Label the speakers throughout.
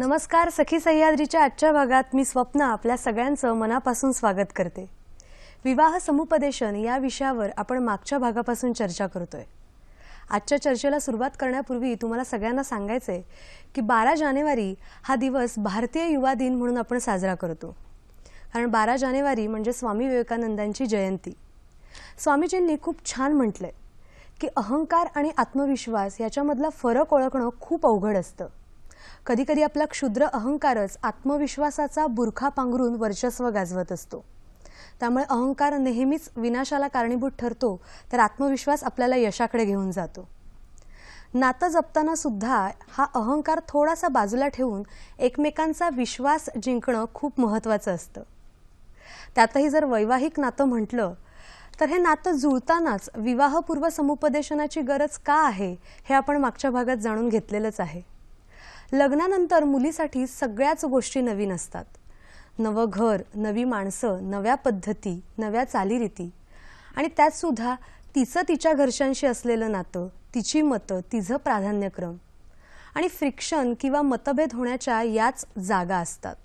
Speaker 1: नमस्कार. सखी सह्याद्रीच्या आजच्या भागात मी स्वप्ना आपल्या सगळ्यांचं मनापासून स्वागत करते. विवाह समुपदेशन या विषयावर आपण मागच्या भागापासून चर्चा करतोय. आजच्या चर्चेला सुरुवात करण्यापूर्वी तुम्हाला सगळ्यांना सांगायचंय की 12 जानेवारी हा दिवस भारतीय युवा दिन म्हणून आपण साजरा करतो. कारण 12 जानेवारी म्हणजे स्वामी विवेकानंदांची जयंती. स्वामीजींनी खूप छान म्हटलंय की अहंकार आणि आत्मविश्वास याच्यामधला फरक ओळखणं खूप अवघड असतं. कधी कधी आपला क्षुद्र अहंकारच आत्मविश्वासाचा बुरखा पांघरून वर्चस्व गाजवत असतो. त्यामुळे अहंकार नेहमीच विनाशाला कारणीभूत ठरतो, तर आत्मविश्वास आपल्याला यशाकडे घेऊन जातो. नातं जपताना सुद्धा हा अहंकार थोडासा बाजूला ठेवून एकमेकांचा विश्वास जिंकणं खूप महत्त्वाचं असतं. त्यातही जर वैवाहिक नातं म्हटलं तर हे नातं जुळतानाच विवाहपूर्व समुपदेशनाची गरज का आहे हे आपण मागच्या भागात जाणून घेतलेलंच आहे. लग्नानंतर मुलीसाठी सगळ्याच गोष्टी नवीन असतात. नवं घर, नवी माणसं, नव्या पद्धती, नव्या चालीरीती आणि त्यात सुद्धा तिचं तिच्या घरच्यांशी असलेलं नातं, तिची मतं, तिचं प्राधान्यक्रम आणि फ्रिक्शन किंवा मतभेद होण्याच्या याच जागा असतात.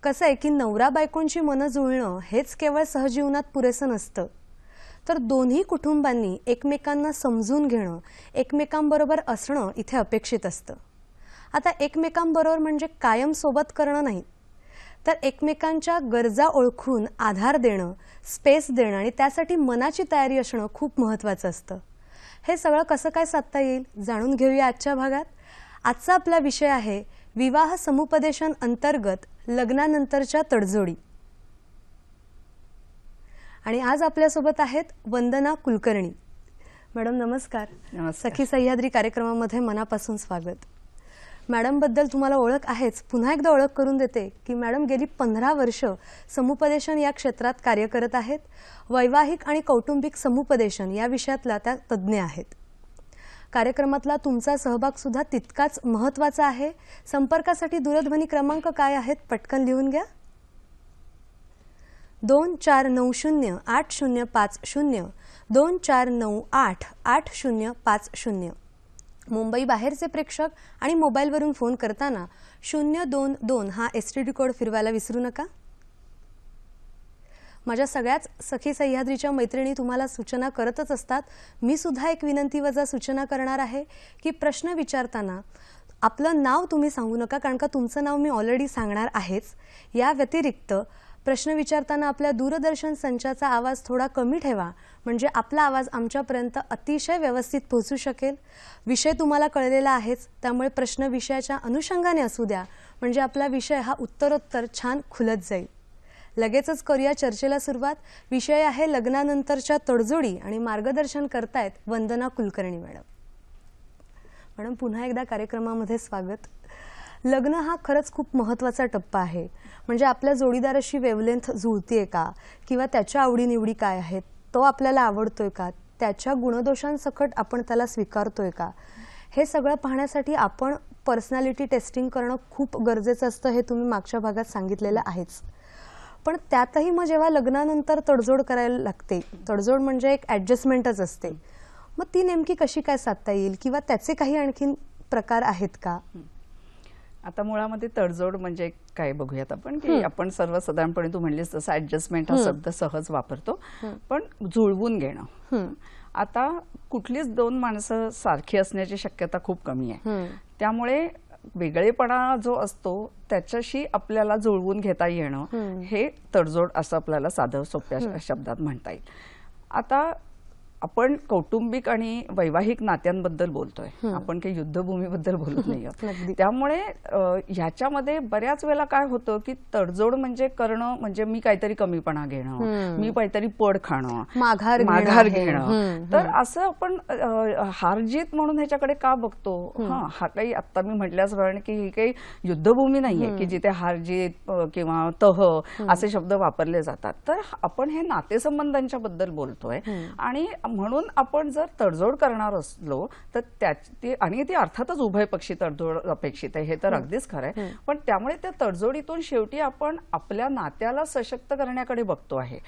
Speaker 1: कसं आहे की नवरा बायकोंची मनं जुळणं हेच केवळ सहजीवनात पुरेसं नसतं, तर दोन्ही कुटुंबांनी एकमेकांना समजून घेणं, एकमेकांबरोबर असणं इथे अपेक्षित असतं. आता एकमेकांबरोबर म्हणजे कायम सोबत करणं नाही, तर एकमेकांच्या गरजा ओळखून आधार देणं, स्पेस देणं आणि त्यासाठी मनाची तयारी असणं खूप महत्त्वाचं असतं. हे सगळं कसं काय साधता येईल जाणून घेऊया आजच्या भागात. आजचा आपला विषय आहे विवाह समुपदेशन अंतर्गत लग्नानंतरच्या तडजोडी. आणि आज आपल्यासोबत आहेत वंदना कुलकर्णी. मॅडम नमस्कार. सखी सह्याद्री कार्यक्रमामध्ये मनापासून स्वागत. मॅडम बद्दल तुम्हाला ओळख आहेच, पुन्हा एकदा ओळख करून देते की मॅडम गेली 15 वर्ष समुपदेशन या क्षेत्रात कार्य करत आहेत. वैवाहिक आणि कौटुंबिक समुपदेशन या विषयातला त्या तज्ज्ञ आहेत. कार्यक्रमातला तुमचा सहभाग सुद्धा तितकाच महत्त्वाचा आहे. संपर्कासाठी दूरध्वनी क्रमांक काय आहेत पटकन लिहून घ्या. 24908050 24988050. मुंबई बाहेरचे प्रेक्षक आणि मोबाईलवरून फोन करताना 022 हा STD कोड फिरवायला विसरू नका. माझ्या सगळ्याच सखी सह्याद्रीच्या मैत्रिणी तुम्हाला सूचना करतच असतात. मी सुद्धा एक विनंती वजा सूचना करणार आहे की प्रश्न विचारताना आपलं नाव तुम्ही सांगू नका, कारण का तुमचं नाव मी ऑलरेडी सांगणार आहेच. या व्यतिरिक्त प्रश्न विचारताना आपल्या दूरदर्शन संचाचा आवाज थोडा कमी ठेवा, म्हणजे आपला आवाज आमच्यापर्यंत अतिशय व्यवस्थित पोहोचू शकेल. विषय तुम्हाला कळलेला आहेच, त्यामुळे प्रश्न विषयाच्या अनुषंगाने असू द्या, म्हणजे आपला विषय हा उत्तरोत्तर छान खुलत जाईल. लगेचच करूया चर्चेला सुरुवात. विषय आहे लग्नानंतरच्या तडजोडी आणि मार्गदर्शन करतायत वंदना कुलकर्णी मॅडम. मॅडम पुन्हा एकदा कार्यक्रमामध्ये स्वागत. लग्न हा खरंच खूप महत्त्वाचा टप्पा आहे. म्हणजे आपल्या जोडीदाराशी वेवलेंथ जुळतीये का, किंवा त्याच्या आवडीनिवडी काय आहेत, तो आपल्याला आवडतोय का, त्याच्या गुणदोषांसकट आपण त्याला स्वीकारतोय का, हे सगळं पाहण्यासाठी आपण पर्सनॅलिटी टेस्टिंग करणं खूप गरजेचं असतं. हे तुम्ही मागच्या भागात सांगितलेलं आहेच. पण त्यातही मग जेव्हा लग्नानंतर तडजोड करायला लागते, तडजोड म्हणजे एक ॲडजस्टमेंटच असते, मग ती नेमकी कशी काय साधता येईल, किंवा त्याचे काही आणखीन प्रकार आहेत का?
Speaker 2: आता मुळामध्ये तडजोड म्हणजे काय बघूयात आपण, की आपण सर्वसाधारणपणे तू म्हणलीस तसं ॲडजस्टमेंट हा शब्द सहज वापरतो, पण जुळवून घेणं. आता कुठलीच दोन माणसं सारखी असण्याची शक्यता खूप कमी आहे. त्यामुळे वेगळेपणा जो असतो त्याच्याशी आपल्याला जुळवून घेता येणं हे तडजोड असं आपल्याला साधं सोप्या शब्दात म्हणता येईल. आता आपण कौटुंबिक आणि वैवाहिक नात्यांबद्दल बोलतोय, आपण काही युद्धभूमीबद्दल बोलत नाही. त्यामुळे ह्याच्यामध्ये बऱ्याच वेळेला काय होतं की तडजोड म्हणजे करणं म्हणजे मी काहीतरी कमीपणा घेणं, मी काहीतरी पड खाणं, माघार घेणं. तर असं आपण हारजीत म्हणून ह्याच्याकडे का बघतो? हा काही आता मी म्हटल्याप्रमाणे की ही काही युद्धभूमी नाहीये की जिथे हारजीत किंवा तह असे शब्द वापरले जातात. तर आपण हे नातेसंबंधांच्या बद्दल बोलतोय आणि म्हणून आपण जर तडजोड करणार असलो तर ती अर्थातच उभयपक्षी तडजोड अपेक्षित आहे, हे तर अगदीच खरं आहे. पण त्यामुळे त्या तडजोडीतून शेवटी आपण आपल्या नात्याला सशक्त करण्याकडे बघतो आहे.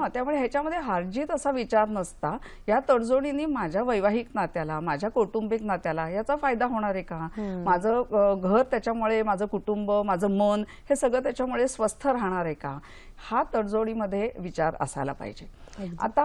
Speaker 2: त्यामुळे ह्याच्यामध्ये हारजीत असा विचार नसता या तडजोडीने माझ्या वैवाहिक नात्याला, माझ्या कौटुंबिक नात्याला याचा फायदा होणार आहे का, माझं घर त्याच्यामुळे, माझं कुटुंब, माझं मन हे सगळं त्याच्यामुळे स्वस्थ राहणार आहे का, हा तडजोडीमध्ये विचार असायला पाहिजे. आता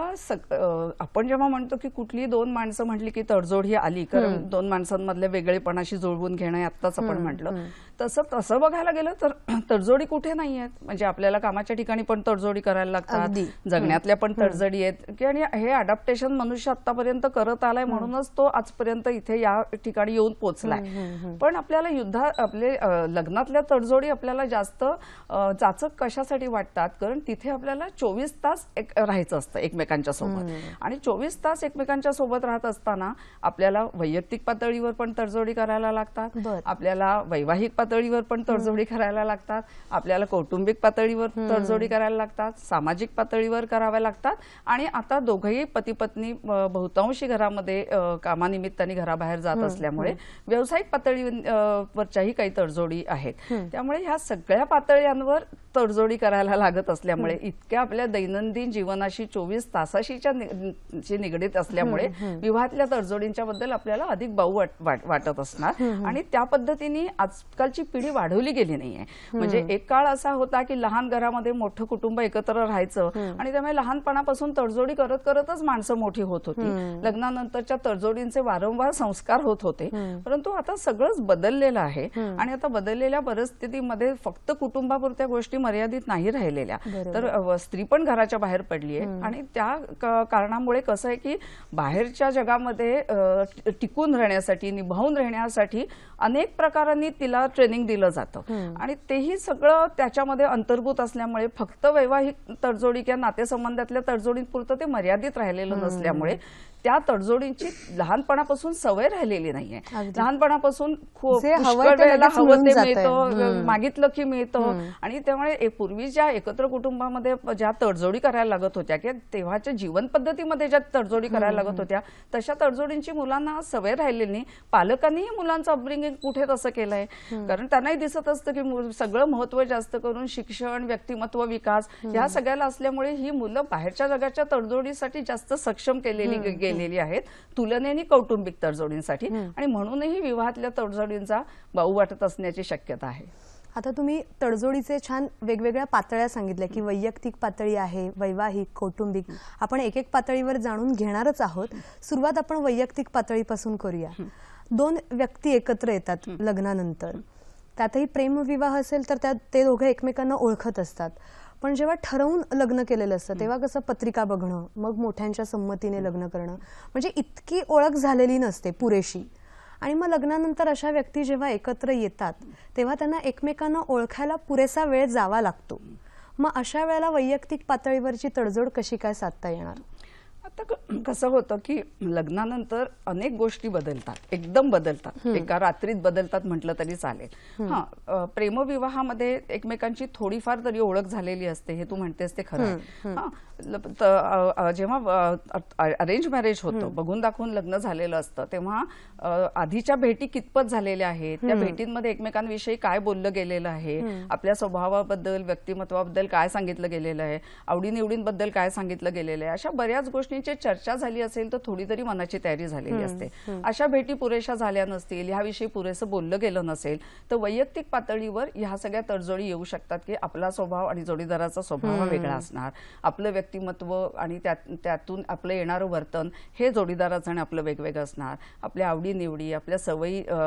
Speaker 2: आपण जेव्हा म्हणतो की कुठली दोन माणसं म्हटली की तडजोड ही आली, कारण दोन माणसांमधल्या वेगळेपणाशी जुळवून घेणं आत्ताच आपण म्हटलं, तसं बघायला गेलं तर तडजोडी कुठे नाही आहेत. म्हणजे आपल्याला कामाच्या ठिकाणी पण तडजोडी करायला लागतात, जगण्यातल्या पण तडजोडी आहेत, आणि हे अडॅप्टेशन मनुष्य आतापर्यंत करत आलाय, म्हणूनच तो आजपर्यंत इथे या ठिकाणी येऊन पोहोचलाय. पण आपल्याला आपले लग्नातल्या तडजोडी आपल्याला जास्त जाचक कशासाठी वाटतात, कारण तिथे आपल्याला 24 तास राहायचं असतं एकमेकांच्या सोबत, आणि 24 तास एकमेकांच्या सोबत राहत असताना आपल्याला वैयक्तिक पातळीवर पण तडजोडी करायला लागतात, आपल्याला वैवाहिक पातळीवर पण तडजोडी करायला लागतात, आपल्याला कौटुंबिक पातळीवर तडजोडी करायला लागतात, सामाजिक पातळीवर कराव्या लागतात, आणि आता दोघंही पती पत्नी बहुतांशी घरामध्ये कामानिमित्ताने घराबाहेर जात असल्यामुळे व्यावसायिक पातळीवरच्याही काही तडजोडी आहेत. त्यामुळे ह्या सगळ्या पातळ्यांवर तडजोडी करायला लागत असल्यामुळे इतक्या आपल्या दैनंदिन जीवनाशी 24 तासाशीच्या निगडीत असल्यामुळे विवाहातल्या तडजोडींच्या बद्दल आपल्याला अधिक बाऊ वाटत असणार, आणि त्या पद्धतीने आजकालची पिढी वाढवली गेली नाहीये. म्हणजे एक काळ असा होता की लहान घरामध्ये मोठं कुटुंब एकत्र राहायचं, आणि त्यामुळे लहानपणापासून तडजोडी करत करतच माणसं मोठी होत होती. लग्नानंतरच्या तडजोडींचे वारंवार संस्कार होत होते. परंतु आता सगळंच बदललेलं आहे, आणि आता बदललेल्या परिस्थितीमध्ये फक्त कुटुंबापुरत्या गोष्टी मर्यादित नाही राहिलेल्या, तर स्त्री पण घराच्या बाहेर पडली आहे. आणि त्या कारणामुळे कसं आहे की बाहेरच्या जगामध्ये टिकून राहण्यासाठी, निभावून राहण्यासाठी अनेक प्रकारांनी तिला ट्रेनिंग दिलं जातं, आणि तेही सगळं त्याच्यामध्ये अंतर्भूत असल्यामुळे फक्त वैवाहिक तडजोडी किंवा नातेसंबंधातल्या तडजोडींपुरतं ते मर्यादित राहिलेलं नसल्यामुळे त्या तडजोडींची लहानपणापासून सवय राहिलेली नाहीये. लहानपणापासून पुष्कळ वेळेला हवं ते मिळतं, मागितलं की मिळतं, आणि त्यामुळे पूर्वी ज्या एकत्र कुटुंबामध्ये ज्या तडजोडी करायला लागत होत्या किंवा तेव्हाच्या जीवन पद्धतीमध्ये ज्या तडजोडी करायला लागत होत्या तशा तडजोडींची मुलांना सवय राहिलेली नाही. पालकांनीही मुलांचं अपब्रिंगिंग कुठे तसं केलंय, कारण त्यांनाही दिसत असतं की सगळं महत्व जास्त करून शिक्षण, व्यक्तिमत्व विकास या सगळ्याला असल्यामुळे ही मुलं बाहेरच्या जगाच्या तडजोडीसाठी जास्त सक्षम केलेली आहेत तुलनेने कौटुंबिक तडजोडींसाठी, आणि म्हणूनही विवाहातल्या तडजोडींचा बाऊ वाटत असण्याची शक्यता आहे.
Speaker 1: आता तुम्ही तडजोडीचे छान वेगवेगळ्या पातळ्या सांगितल्या की वैयक्तिक पातळी आहे, वैवाहिक, कौटुंबिक. आपण एक एक पातळीवर जाणून घेणारच आहोत. सुरुवात आपण वैयक्तिक पातळीपासून करूया. दोन व्यक्ती एकत्र येतात लग्नानंतर, त्यातही प्रेमविवाह असेल तर त्यात ते दोघे एकमेकांना ओळखत असतात, पण जेव्हा ठरवून लग्न केलेलं असतं तेव्हा कसं पत्रिका बघणं, मग मोठ्यांच्या संमतीने लग्न करणं, म्हणजे इतकी ओळख झालेली नसते पुरेशी. आणि मग लग्नानंतर अशा व्यक्ती जेव्हा एकत्र येतात तेव्हा त्यांना एकमेकांना ओळखायला पुरेसा वेळ जावा लागतो. मग अशा वेळेला वैयक्तिक पातळीवरची तडजोड कशी काय साधता येणार?
Speaker 2: आता कसं होतं की लग्नानंतर अनेक गोष्टी बदलतात, एकदम बदलतात, एका रात्रीत बदलतात म्हटलं तरी चालेल. प्रेमविवाहामध्ये एकमेकांची थोडीफार तरी ओळख झालेली असते, हे तू म्हणतेस ते खरं आहे. जेव्हा अरेंज मॅरेज होतं, बघून दाखवून लग्न झालेलं असतं, तेव्हा आधीच्या भेटी कितपत झालेल्या आहेत, त्या भेटींमध्ये एकमेकांविषयी काय बोललं गेलेलं आहे, आपल्या स्वभावाबद्दल, व्यक्तिमत्वाबद्दल काय सांगितलं गेलेलं आहे, आवडीनिवडींबद्दल काय सांगितलं गेलेलं आहे, अशा बऱ्याच गोष्टींची चर्चा झाली असेल तर थोडी तरी मनाची तयारी झालेली असते. अशा भेटी पुरेशा झाल्या नसतील, ह्याविषयी पुरेसं बोललं गेलं नसेल तर वैयक्तिक पातळीवर ह्या सगळ्या तडजोडी येऊ शकतात की आपला स्वभाव आणि जोडीदाराचा स्वभाव वेगळा असणार, आपलं व्यक्तिमत्व आणि त्यातून आपलं येणारं वर्तन हे जोडीदाराचं आणि आपलं वेगवेगळं असणार, आपल्या आवडीनिवडी, आपल्या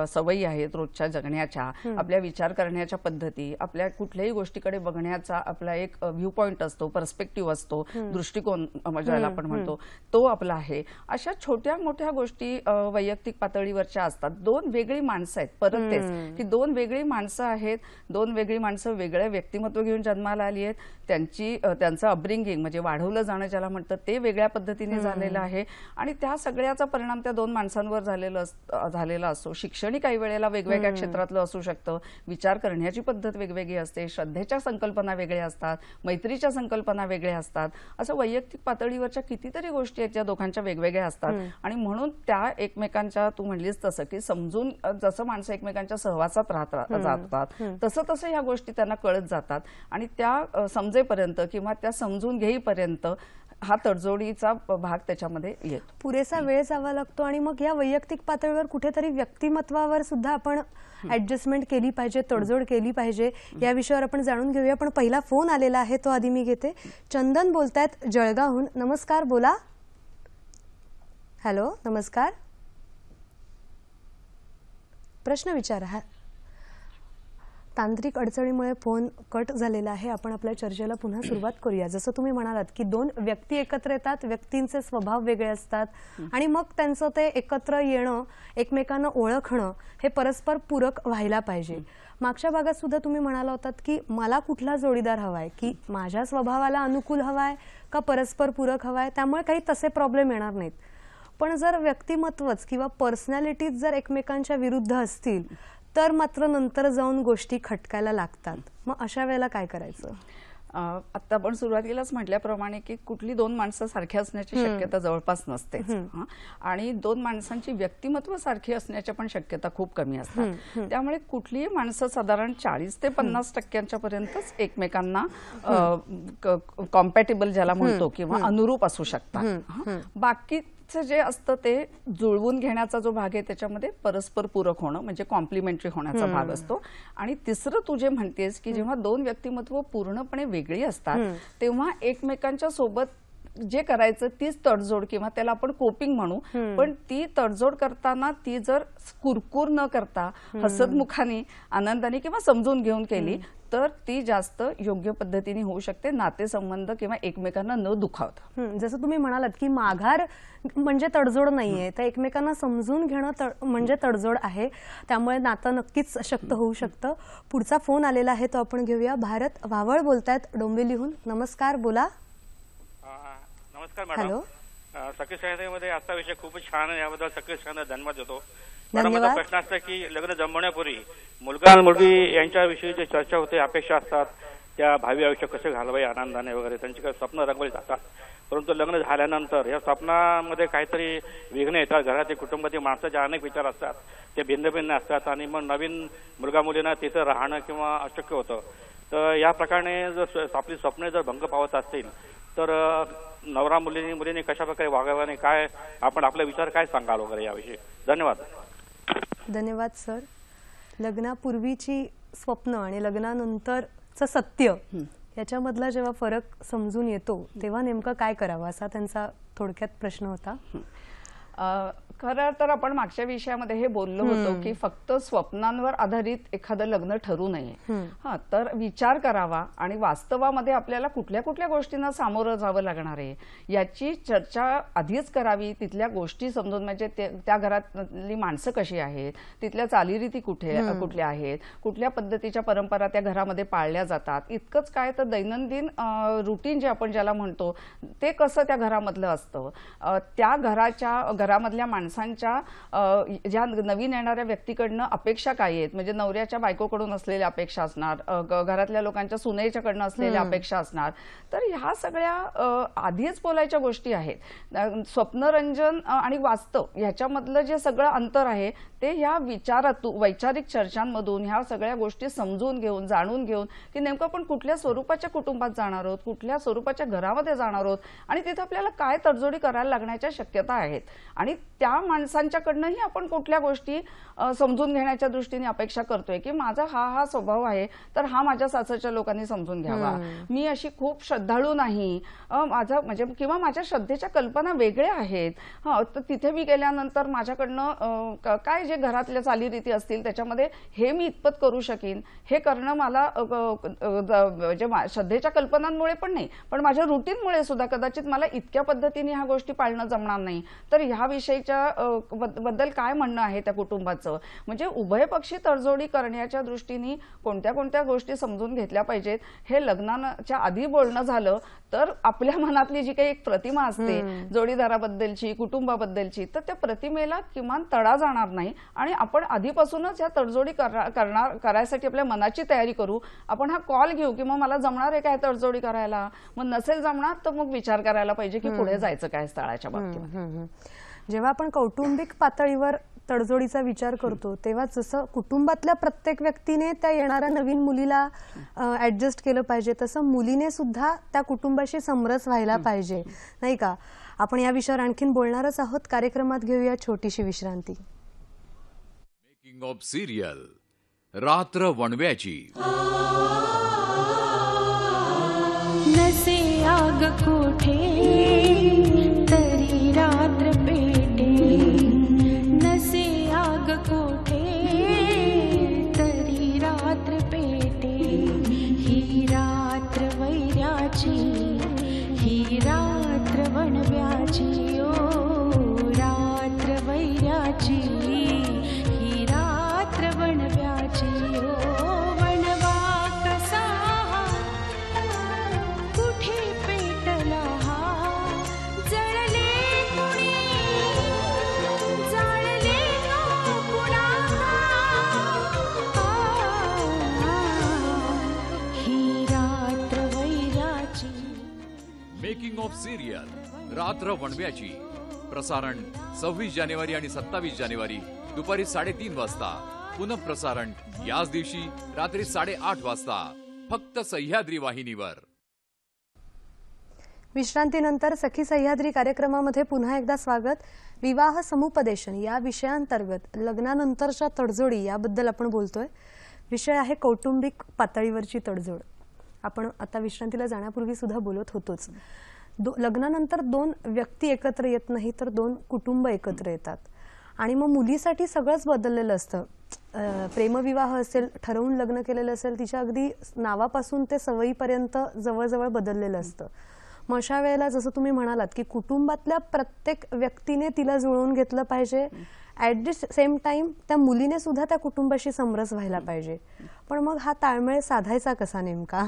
Speaker 2: सवयी आहेत रोजच्या जगण्याच्या, आपल्या विचार करण्याच्या पद्धती, आपल्या कुठल्याही गोष्टीकडे बघण्याचा आपला एक व्ह्यू पॉइंट असतो, पर्स्पेक्टिव्ह असतो, दृष्टिकोन ज्याला आपण म्हणतो तो आपला आहे. अशा छोट्या मोठ्या गोष्टी वैयक्तिक पातळीवरच्या असतात. दोन वेगळी माणसं आहेत, परत तेच की दोन वेगळी माणसं आहेत, दोन वेगळी माणसं वेगळं व्यक्तिमत्व घेऊन जन्माला आली आहेत, त्यांचं अपब्रिंगिंग म्हणजे वाढवलं जाणं ज्याला म्हणतात ते वेगळ्या पद्धतीने झालेलं आहे, आणि त्या सगळ्याचा परिणाम त्या दोन माणसांवर झालेला असतो. शिक्षणही काही वेळेला वेगवेगळ्या क्षेत्रातलं असू शकतं, विचार करण्याची पद्धत वेगवेगळी असते, श्रद्धेच्या संकल्पना वेगळ्या असतात, मैत्रीच्या संकल्पना वेगळ्या असतात. असं वैयक्तिक पातळीवरच्या कितीतरी कितीतरी गोष्टी आहेत ज्या दोघांच्या वेगवेगळ्या असतात आणि म्हणून त्या एकमेकांच्या, तू म्हणलीस तसं की समजून, जसं माणसं एकमेकांच्या सहवासात जातात तसं तसं ह्या गोष्टी त्यांना कळत जातात आणि त्या समजेपर्यंत किंवा त्या समजून घेईपर्यंत हा तडजोडीचा भाग त्याच्यामध्ये येतो.
Speaker 1: पुरेसा वेळ जावा लागतो आणि मग या वैयक्तिक पातळीवर कुठेतरी व्यक्तिमत्वावर सुद्धा आपण ऍडजस्टमेंट केली पाहिजे, तडजोड केली पाहिजे. या विषयावर आपण जाणून घेऊया. पण पहिला फोन आलेला आहे, तो आधी मी घेते. चंदन बोलतायत जळगावहून. नमस्कार, बोला. हॅलो, नमस्कार, प्रश्न विचारा. तांत्रिक अडचणीमुळे फोन कट झालेला आहे. आपण आपल्या चर्चेला पुन्हा सुरुवात करूया. जसं तुम्ही म्हणालात की दोन व्यक्ती एकत्र येतात, व्यक्तींचे स्वभाव वेगळे असतात आणि मग त्यांचं ते एकत्र येणं, एकमेकांना ओळखणं हे परस्पर पूरक व्हायला पाहिजे. मागच्या भागात सुद्धा तुम्ही म्हणाला होतात की मला कुठला जोडीदार हवाय, की माझ्या स्वभावाला अनुकूल हवाय का परस्पर पूरक हवाय, त्यामुळे काही तसे प्रॉब्लेम येणार नाहीत. पण जर व्यक्तिमत्वच किंवा पर्सनॅलिटीज जर एकमेकांच्या विरुद्ध असतील तर मात्र नंतर जाऊन गोष्टी खटकायला लागतात. मग अशा वेळेला काय करायचं?
Speaker 2: आता आपण सुरुवातीलाच म्हटल्याप्रमाणे की कुठली दोन माणसं सारखी असण्याची शक्यता जवळपास नसते आणि दोन माणसांची व्यक्तिमत्व सारखी असण्याच्या पण शक्यता खूप कमी असतात. त्यामुळे कुठलीही माणसं साधारण 40 ते 50% पर्यंतच एकमेकांना कॉम्पॅटेबल ज्याला म्हणतो किंवा अनुरूप असू शकतात. बाकी जे असतं ते जुळवून घेण्याचा जो भाग आहे त्याच्यामध्ये परस्पर पूरक होणं म्हणजे कॉम्प्लिमेंटरी होण्याचा भाग असतो. आणि तिसरं तू जे म्हणतेस की जेव्हा दोन व्यक्तिमत्व पूर्णपणे वेगळी असतात तेव्हा एकमेकांच्या सोबत जे करायचं तीच तडजोड किंवा त्याला आपण कोपिंग म्हणू, पण ती तडजोड करताना ती जर कुरकुर न करता हसतमुखाने, आनंदाने किंवा समजून घेऊन केली तर ती जास्त योग्य पद्धतीने होऊ शकते, नातेसंबंध किंवा एकमेकांना न दुखावता.
Speaker 1: जसं तुम्ही म्हणालात की माघार म्हणजे तडजोड नाहीये, तर एकमेकांना समजून घेणं म्हणजे तडजोड आहे. त्यामुळे नातं नक्कीच शक्य होऊ शकतं. पुढचा फोन आलेला आहे, तो आपण घेऊया. भारत वावळ बोलतायत डोंबिवलीहून. नमस्कार, बोला.
Speaker 3: नमस्कार मॅडम.
Speaker 1: हॅलो.
Speaker 3: सखी संहितेमध्ये आजचा विषय खूपच छान आहे, याबद्दल सखी संहिता धन्यवाद देतो.
Speaker 1: धन्यवाद.
Speaker 3: प्रश्न असतो की लग्न जमवण्यापूर्वी मुलगा आणि मुलगी यांच्याविषयी जे चर्चा होते, अपेक्षा असतात, त्या भावी आयुष्य कसे घालवावे आनंदाने वगैरे, त्यांची काही स्वप्न रंगवली जातात. परंतु लग्न झाल्यानंतर या स्वप्नामध्ये काहीतरी विघ्न येतात. घरातील कुटुंबातील माणसाचे अनेक विचार असतात, ते भिन्न भिन्न असतात आणि मग नवीन मुलगा मुलींना तिथं राहणं किंवा अशक्य होतं. तर या प्रकारे जर आपली स्वप्ने जर भंग पावत असतील तर नवरा मुलींनी कशा प्रकारे वागावं आणि काय आपण आपले विचार काय सांगाल वगैरे याविषयी. धन्यवाद.
Speaker 1: धन्यवाद सर. लग्नापूर्वीची स्वप्न आणि लग्नानंतरचं सत्य याच्यामधला जेव्हा फरक समजून येतो तेव्हा नेमकं काय करावं असा त्यांचा थोडक्यात प्रश्न होता.
Speaker 2: खरं तर आपण मागच्या विषयामध्ये हे बोललो होतो की फक्त स्वप्नांवर आधारित एखादं लग्न ठरू नये. तर विचार करावा आणि वास्तवामध्ये आपल्याला कुठल्या कुठल्या गोष्टींना सामोरं जावं लागणार आहे याची चर्चा आधीच करावी. तिथल्या गोष्टी समजून म्हणजे त्या घरातली माणसं कशी आहेत, तिथल्या चालीरीती कुठल्या आहेत, कुठल्या पद्धतीच्या परंपरा त्या घरामध्ये पाळल्या जातात. इतकंच काय तर दैनंदिन रुटीन जे आपण ज्याला म्हणतो ते कसं त्या घरामधलं असतं, त्या घरामधल्या माणसांच्या ज्या नवीन येणाऱ्या व्यक्तीकडनं अपेक्षा काय आहेत, म्हणजे नवऱ्याच्या बायकोकडून असलेल्या अपेक्षा असणार, घरातल्या लोकांच्या सुनेच्याकडनं असलेल्या अपेक्षा असणार. तर ह्या सगळ्या आधीच बोलायच्या गोष्टी आहेत. स्वप्नरंजन आणि वास्तव ह्याच्यामधलं जे सगळं अंतर आहे ते ह्या वैचारिक चर्चांमधून ह्या सगळ्या गोष्टी समजून घेऊन जाणून घेऊन की नेमकं आपण कुठल्या स्वरूपाच्या कुटुंबात जाणार आहोत, कुठल्या स्वरूपाच्या घरामध्ये जाणार आहोत आणि तिथे आपल्याला काय तडजोडी करायला लागण्याच्या शक्यता आहेत आणि त्या माणसांच्याकडनंही आपण कुठल्या गोष्टी समजून घेण्याच्या दृष्टीने अपेक्षा करतोय की माझा हा स्वभाव आहे तर हा माझ्या सासरच्या लोकांनी समजून घ्यावा, मी अशी खूप श्रद्धाळू नाही, माझा म्हणजे किंवा माझ्या श्रद्धेच्या कल्पना वेगळ्या आहेत, तर तिथे मी गेल्यानंतर माझ्याकडनं काय जे घरातल्या चालीरीती असतील त्याच्यामध्ये हे मी इतपत करू शकीन, हे करणं मला म्हणजे श्रद्धेच्या कल्पनांमुळे पण नाही पण माझ्या रुटीनमुळे सुद्धा कदाचित मला इतक्या पद्धतीने ह्या गोष्टी पाळणं जमणार नाही. तर ह्याविषयीच्या बद्दल काय म्हणणं आहे त्या कुटुंबाचं, म्हणजे उभयपक्षी तडजोडी करण्याच्या दृष्टीने कोणत्या कोणत्या गोष्टी समजून घेतल्या पाहिजेत हे लग्नाच्या आधी बोलणं झालं तर आपल्या मनातली जी काही एक प्रतिमा असते जोडीदाराबद्दलची, कुटुंबाबद्दलची, तर त्या प्रतिमेला किमान तडा जाणार नाही आणि आपण आधीपासूनच या तडजोडी करायसाठी आपल्या मनाची तयारी करू. आपण हा कॉल घेऊ की मग मला जमणार आहे काय तडजोडी करायला, मग नसेल जमणार तर मग विचार करायला पाहिजे की पुढे जायचं काय स्थळाच्या बाबतीत.
Speaker 1: जेव्हा आपण कौटुंबिक पातळीवर तडजोडीचा विचार करतो तेव्हा जसं कुटुंबातल्या प्रत्येक व्यक्तीने त्या येणाऱ्या नवीन मुलीला ऍडजस्ट केलं पाहिजे, तसं मुलीने सुद्धा त्या कुटुंबाशी समरस व्हायला पाहिजे, नाही का? आपण या विषयावर आणखीन बोलणारच आहोत. कार्यक्रमात घेऊया छोटीशी विश्रांती.
Speaker 4: मेकिंग ऑफ सिरियल रात्र वणव्याची.
Speaker 5: नसे आग कोठे तरी रात्र पेटे, नसे आग कोठे तरी रात्र पेटे, ही रात्र वैराची, ही रात्र वणव्याची, ओ रात्र वैराची, ही रात्र वणव्याची, ओ वणवा कसा कुठे पेटला हा, जळले कुणी जाळले कुणाला, ही रात्र वैराची.
Speaker 4: मेकिंग ऑफ सिरियल रात्र वणव्याची प्रसारण 26 जानेवारी आणि 27 जानेवारी दुपारी 3:30 वाजता. पुनःप्रसारण याच दिवशी रात्री 8:30 वाजता फक्त सह्याद्री वाहिनीवर.
Speaker 1: विश्रांतीनंतर सखी सह्याद्री कार्यक्रमामध्ये पुन्हा एकदा स्वागत. विवाह समुपदेशन या विषयाअंतर्गत लग्नानंतरच्या तडजोडी याबद्दल आपण बोलतोय. विषय आहे कौटुंबिक पातळीवरची तडजोड. आपण आता विश्रांतीला जाण्यापूर्वी सुद्धा बोलत होतोच. लग्नानंतर दोन व्यक्ती एकत्र येत नाही तर दोन कुटुंब एकत्र येतात आणि मग मुलीसाठी सगळंच बदललेलं असतं. प्रेमविवाह असेल, ठरवून लग्न केलेलं असेल, तिच्या अगदी नावापासून ते सवयीपर्यंत जवळजवळ बदललेलं असतं. मग अशा वेळेला जसं तुम्ही म्हणालात की कुटुंबातल्या प्रत्येक व्यक्तीने तिला जुळवून घेतलं पाहिजे, ॲट द सेम टाइम त्या मुलीने सुद्धा त्या कुटुंबाशी समरस व्हायला पाहिजे. पण मग हा ताळमेळ साधायचा कसा नेमका?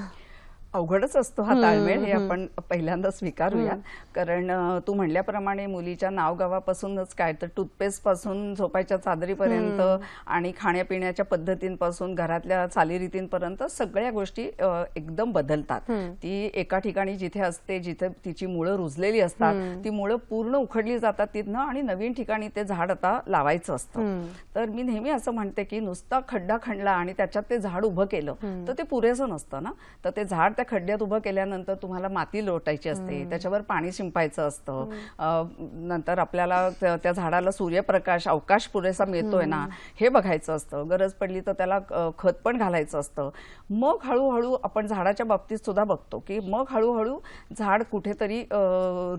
Speaker 2: अवघडच असतो हा ताळमेळ, हे आपण पहिल्यांदा स्वीकारूया. कारण तू म्हणल्याप्रमाणे मुलीच्या नावगावापासूनच काय तर टूथपेस्ट पासून झोपायच्या चादरीपर्यंत आणि खाण्यापिण्याच्या पद्धतींपासून घरातल्या चालीरीतींपर्यंत सगळ्या गोष्टी एकदम बदलतात. ती एका ठिकाणी जिथे असते, जिथे तिची मुळं रुजलेली असतात, ती मुळं पूर्ण उखडली जातात तिथनं आणि नवीन ठिकाणी ते झाड आता लावायचं असतं. तर मी नेहमी असं म्हणते की नुसता खड्डा खणला आणि त्याच्यात ते झाड उभं केलं तर ते पुरेसं नसतं ना. तर ते झाड त्या खड्ड्यात उभं केल्यानंतर तुम्हाला माती लोटायची असते, त्याच्यावर पाणी शिंपायचं असतं, नंतर आपल्याला त्या झाडाला सूर्यप्रकाश, अवकाश पुरेसा मिळतोय ना हे बघायचं असतं. गरज पडली तर त्याला खत पण घालायचं असतं. मग हळूहळू आपण झाडाच्या बाबतीत सुद्धा बघतो की मग हळूहळू झाड कुठेतरी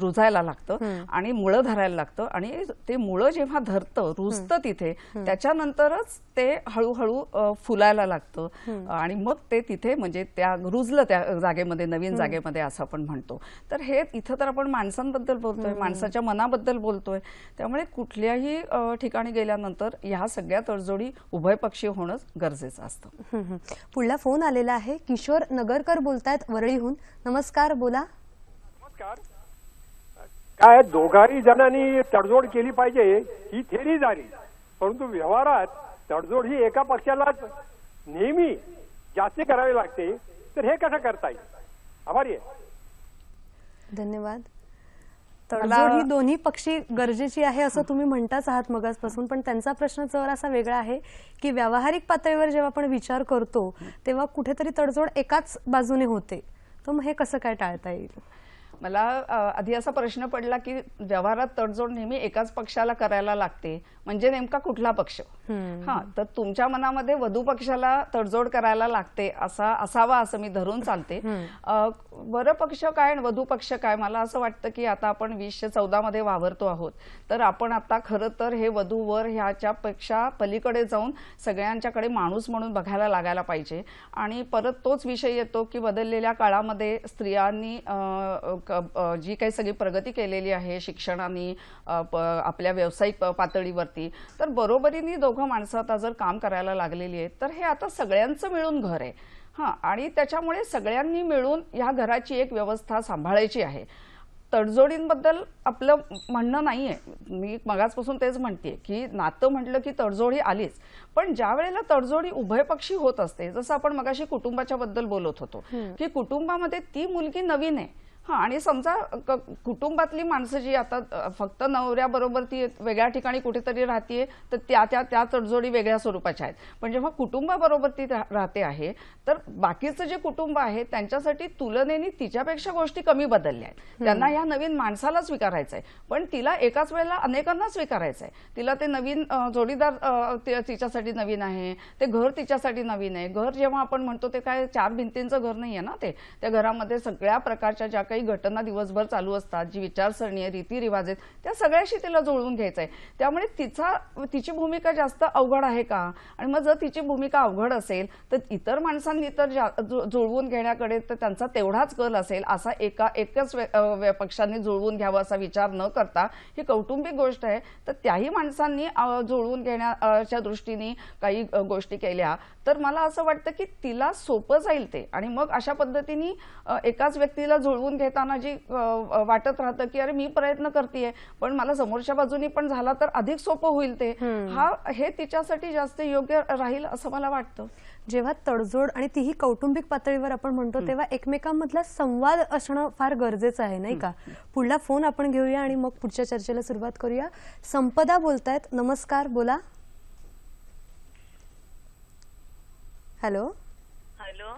Speaker 2: रुजायला लागतं आणि मुळं धरायला लागतं आणि ते मुळं जेव्हा धरतं, रुजतं तिथे, त्याच्यानंतरच ते हळूहळू फुलायला लागतं आणि मग ते तिथे म्हणजे त्या रुजलं त्या जागेमध्ये, नवीन जागेमध्ये असं आपण म्हणतो. तर हे इथं तर आपण माणसांबद्दल बोलतोय, माणसाच्या मनाबद्दल बोलतोय. त्यामुळे कुठल्याही ठिकाणी गेल्यानंतर ह्या सगळ्या तडजोडी उभयपक्षी होणं गरजेचं असतं.
Speaker 1: पुढला फोन आलेला आहे. किशोर नगरकर बोलतायत वरळीहून. नमस्कार, बोला.
Speaker 6: नमस्कार. काय दोघाही जणांनी तडजोड केली पाहिजे ही थेरी झाली, परंतु व्यवहारात तडजोड ही एका पक्षालाच नेहमी जास्ती करावी लागते. तर हे कसं करता येईल? आभारी आहे.
Speaker 1: धन्यवाद. तडजोड ही दोन्ही पक्षी गरजेची आहे असं तुम्ही म्हणताच आहात मगासपासून, पण त्यांचा प्रश्न जरासा वेगळा आहे की व्यावहारिक पातळीवर जेव्हा आपण विचार करतो तेव्हा कुठेतरी तडजोड एकाच बाजूने होते, तर मग हे कसं काय टाळता येईल?
Speaker 2: मला आधी असा प्रश्न पडला की व्यवहारात तडजोड नेहमी एकाच पक्षाला करायला लागते, म्हणजे नेमका कुठला पक्ष? हा, तर तुमच्या मनामध्ये वधू पक्षाला तडजोड करायला लागते असावा असं मी धरून चालते. वर पक्ष काय आणि वधू पक्ष काय, मला असं वाटतं की आता आपण 2014 मध्ये वावरतो आहोत, तर आपण आता खरं तर हे वधू वर ह्याच्यापेक्षा पलीकडे जाऊन सगळ्यांच्याकडे माणूस म्हणून बघायला लागायला पाहिजे. आणि परत तोच विषय येतो की बदललेल्या काळामध्ये स्त्रियांनी जी काही सगळी प्रगती केलेली आहे शिक्षणाने आपल्या व्यावसायिक पातळीवरती, तर बरोबरीने दोघं माणसं आता जर काम करायला लागलेली आहेत, तर हे आता सगळ्यांचं मिळून घर आहे. आणि त्याच्यामुळे सगळ्यांनी मिळून ह्या घराची एक व्यवस्था सांभाळायची आहे. तडजोडींबद्दल आपलं म्हणणं नाहीये, मी मगाचपासून तेच म्हणते की नातं म्हटलं की तडजोड ही आलीच, पण ज्या वेळेला तडजोडी उभयपक्षी होत असते, जसं आपण मगाशी कुटुंबाच्या बद्दल बोलत होतो की कुटुंबामध्ये ती मुलगी नवीन आहे, आणि समजा कुटुंबातली माणसं जी आता फक्त नवऱ्याबरोबर ती वेगळ्या ठिकाणी कुठेतरी राहतीये, तर त्या तडजोडी वेगळ्या स्वरूपाच्या आहेत. पण जेव्हा कुटुंबाबरोबर ती राहते आहे, तर बाकीचं जे कुटुंब आहे त्यांच्यासाठी तुलनेने तिच्यापेक्षा गोष्टी कमी बदलल्या आहेत. त्यांना या नवीन माणसाला स्वीकारायचं आहे, पण तिला एकाच वेळेला अनेकांना स्वीकारायचं आहे. तिला ते नवीन जोडीदार तिच्यासाठी नवीन आहे, ते घर तिच्यासाठी नवीन आहे. घर जेव्हा आपण म्हणतो ते काय 4 भिंतींचं घर नाहीये ना, ते त्या घरामध्ये सगळ्या प्रकारच्या ज्या काही घटना दिवसभर चालू असतात, जी विचारसरणी आहे, रीतिरिवाज आहेत, त्या सगळ्याशी तिला जुळवून घ्यायचं आहे. त्यामुळे तिची भूमिका जास्त अवघड आहे का? आणि मग जर तिची भूमिका अवघड असेल तर इतर माणसांनी तर जुळवून घेण्याकडे तर त्यांचा तेवढाच कल असेल, असा एकच पक्षांनी जुळवून घ्यावं असा विचार न करता ही कौटुंबिक गोष्ट आहे, तर त्याही माणसांनी जुळवून घेण्याच्या दृष्टीने काही गोष्टी केल्या तर मला असं वाटतं की तिला सोपं जाईल ते. आणि मग अशा पद्धतीने एकाच व्यक्तीला जुळवून घेताना जी वाटत राहतं की अरे मी प्रयत्न करतेय पण मला समोरच्या बाजूनी पण झाला तर अधिक सोपं होईल ते, हे तिच्यासाठी जास्त योग्य राहील असं मला वाटतं.
Speaker 1: जेव्हा तडजोड आणि तीही कौटुंबिक पातळीवर आपण म्हणतो तेव्हा एकमेकांमधला संवाद असणं फार गरजेचं आहे, नाही का? पुढला फोन आपण घेऊया आणि मग पुढच्या चर्चेला सुरुवात करूया. संपदा बोलतायत, नमस्कार, बोला. Hello.
Speaker 7: Hello,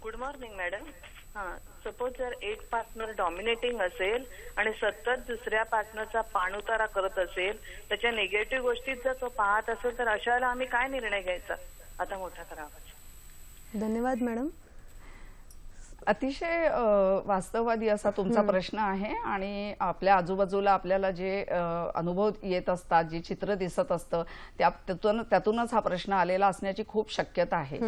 Speaker 7: good morning madam. Suppose जर एक पार्टनर डॉमिनेटिंग असेल आणि सतत दुसऱ्या पार्टनरचा पाणउतारा करत असेल, त्याच्या निगेटिव्ह गोष्टीत जर तो पाहत असेल, तर अशाला आम्ही काय निर्णय घ्यायचा? आता मोठा करावा.
Speaker 1: धन्यवाद मॅडम.
Speaker 2: अतिशय वास्तववादी असा तुमचा प्रश्न आहे. आणि आपल्या आजूबाजूला आपल्याला जे अनुभव येत असतात, जे चित्र दिसत असतं, त्यातूनच हा प्रश्न आलेला असण्याची खूप शक्यता आहे.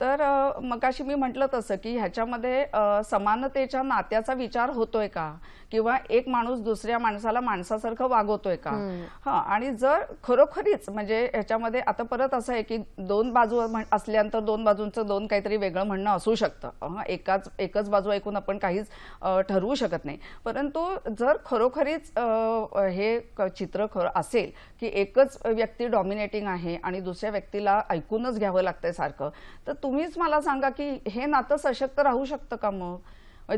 Speaker 2: तर मगाशी मी म्हटलं तसं की ह्याच्यामध्ये समानतेच्या नात्याचा विचार होतोय का, किंवा एक माणूस दुसऱ्या माणसाला माणसासारखं वागवतोय का? आणि जर खरोखरीच म्हणजे ह्याच्यामध्ये आता परत असं आहे की 2 बाजू असल्यानंतर 2 बाजूंचं 2 काहीतरी वेगळं म्हणणं असू शकतं. एकच बाजू ऐकून आपण काहीच ठरवू शकत नाही. परंतु जर खरोखरीच हे चित्र असेल की एकच व्यक्ती डॉमिनेटिंग आहे आणि दुसऱ्या व्यक्तीला ऐकूनच घ्यावं लागतंय सारखं, तर तुम्हीच मला सांगा की हे नातं सशक्त राहू शकतं का? मग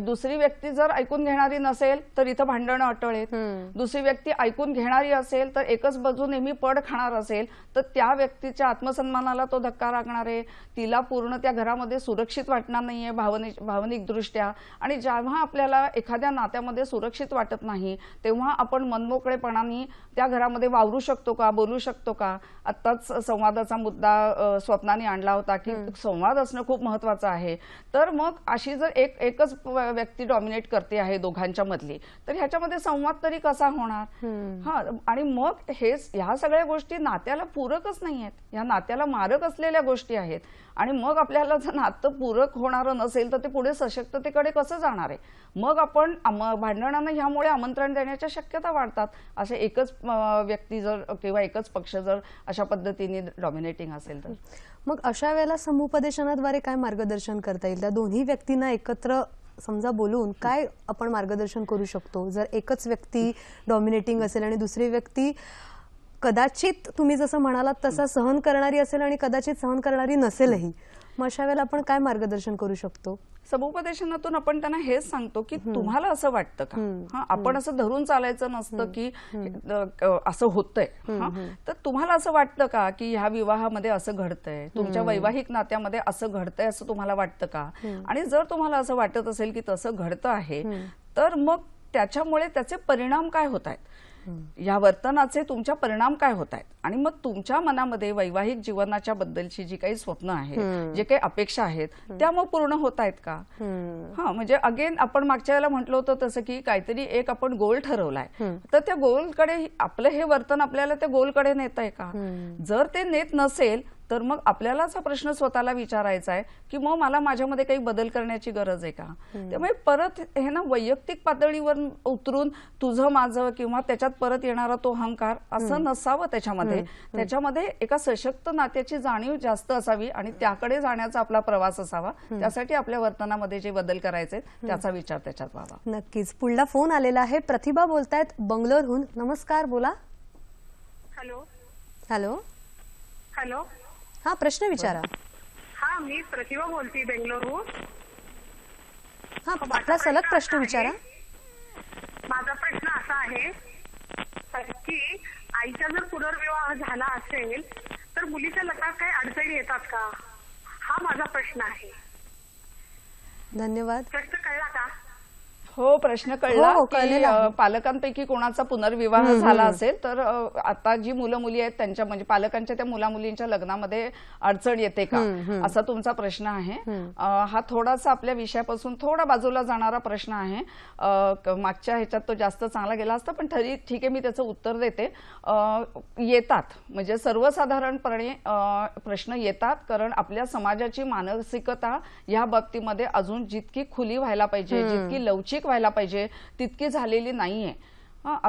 Speaker 2: दुसरी व्यक्ती जर ऐकून घेणारी नसेल तर इथं भांडणं अटळ आहेत. दुसरी व्यक्ती ऐकून घेणारी असेल तर एकच बाजू नेहमी पड खाणार असेल तर त्या व्यक्तीच्या आत्मसन्मानाला तो धक्का लागणार आहे. तिला पूर्ण त्या घरामध्ये सुरक्षित वाटणार नाहीये भावनिक दृष्ट्या. आणि जेव्हा आपल्याला एखाद्या नात्यामध्ये सुरक्षित वाटत नाही तेव्हा आपण मनमोकळेपणाने त्या घरामध्ये वावरू शकतो का, बोलू शकतो का? आत्ताच संवादाचा मुद्दा स्वप्नाने आणला होता की संवाद असणं खूप महत्वाचं आहे. तर मग अशी जर एकच व्यक्ती डॉमिनेट करते आहे दोघांच्या मधली, तर ह्याच्यामध्ये संवाद तरी कसा होणार? आणि मग ह्या सगळ्या गोष्टी नात्याला पूरकच नाही आहेत, ह्या नात्याला मारक असलेल्या गोष्टी आहेत. आणि मग आपल्याला जर नातं पूरक होणारं नसेल तर ते पुढे सशक्ततेकडे कसं जाणार आहे? मग आपण भांडणांना ह्यामुळे आमंत्रण देण्याच्या शक्यता वाढतात. असे एकच व्यक्ती जर किंवा एकच पक्ष जर अशा पद्धतीने डॉमिनेटिंग असेल तर.
Speaker 1: मग अशा वेळेला समुपदेशनाद्वारे काय मार्गदर्शन करता येईल? त्या दोन्ही व्यक्तींना एकत्र समजा बोलून काय आपण मार्गदर्शन करू शकतो? जर एकच व्यक्ती डॉमिनेटिंग असेल आणि दुसरी व्यक्ती कदाचित तुम्ही जसं म्हणालात तसा सहन करणारी असेल आणि कदाचित सहन करणारी नसेलही, मग अशा वेळेला आपण काय मार्गदर्शन करू शकतो?
Speaker 2: समुपदेशनातून आपण त्यांना हेच सांगतो की तुम्हाला असं वाटतं का? आपण असं धरून चालायचं नसतं की असं होतंय. तर तुम्हाला असं वाटतं का की ह्या विवाहामध्ये असं घडतंय, तुमच्या वैवाहिक नात्यामध्ये असं घडतंय असं तुम्हाला वाटतं का? आणि जर तुम्हाला असं वाटत असेल की तसं घडतं आहे, तर मग त्याच्यामुळे त्याचे परिणाम काय होत आहेत, या वर्तनाचे तुमच्या परिणाम काय होत आहेत? आणि मग तुमच्या मनामध्ये वैवाहिक जीवनाच्या बद्दलची जी काही स्वप्न आहेत, जे काही अपेक्षा आहेत, त्या मग पूर्ण होत आहेत का? म्हणजे अगेन आपण मागच्या वेळेला म्हटलं होतं तसं की काहीतरी एक आपण गोल ठरवलाय, तर त्या गोलकडे आपलं हे वर्तन आपल्याला त्या गोलकडे नेत आहे का? जर ते नेत नसेल तर मग आपल्यालाच हा प्रश्न स्वतःला विचारायचा आहे की मग मला माझ्यामध्ये काही बदल करण्याची गरज आहे का. त्यामुळे परत हे ना वैयक्तिक पातळीवर उतरून तुझं माझं किंवा त्याच्यात परत येणारा तो अहंकार असं नसावं त्याच्यामध्ये एका सशक्त नात्याची जाणीव जास्त असावी आणि त्याकडे जाण्याचा आपला प्रवास असावा. त्यासाठी आपल्या वर्तनामध्ये जे बदल करायचे त्याचा विचार त्याच्यात व्हावा.
Speaker 1: नक्कीच. पुढला फोन आलेला आहे. प्रतिभा बोलतायत बंगलोरहून. नमस्कार, बोला.
Speaker 8: Hello
Speaker 1: hello.
Speaker 8: हॅलो.
Speaker 1: हा, प्रश्न विचारा.
Speaker 8: हा, मी प्रतिभा बोलते बेंगलोरहून.
Speaker 1: हा, आपला सलग प्रश्न विचारा.
Speaker 8: माझा प्रश्न असा आहे की आईचा जर पुनर्विवाह झाला असेल तर मुलीच्या लग्नात काही अडचणी येतात का, हा माझा प्रश्न आहे.
Speaker 1: धन्यवाद.
Speaker 8: प्रश्न कळला का?
Speaker 2: हो, प्रश्न कळला.
Speaker 1: हो,
Speaker 2: की
Speaker 1: कळलेला आहे.
Speaker 2: पालकांपैकी कोणाचा पुनर्विवाह झाला असेल तर आता जी मुलं मुली आहेत त्यांच्या म्हणजे पालकांच्या त्या मुला मुलींच्या लग्नामध्ये अडचण येते का, असा तुमचा प्रश्न आहे. हा थोडासा आपल्या विषयापासून थोडा बाजूला जाणारा प्रश्न आहे. मागच्या ह्याच्यात तो जास्त चांगला गेला असता, पण तरी ठीक आहे, मी त्याचं उत्तर देते. येतात म्हणजे सर्वसाधारणपणे प्रश्न येतात, कारण आपल्या समाजाची मानसिकता या बाबतीमध्ये अजून जितकी खुली व्हायला पाहिजे, जितकी लवचिक व्हायला पाहिजे तितकी झालेली नाहीये.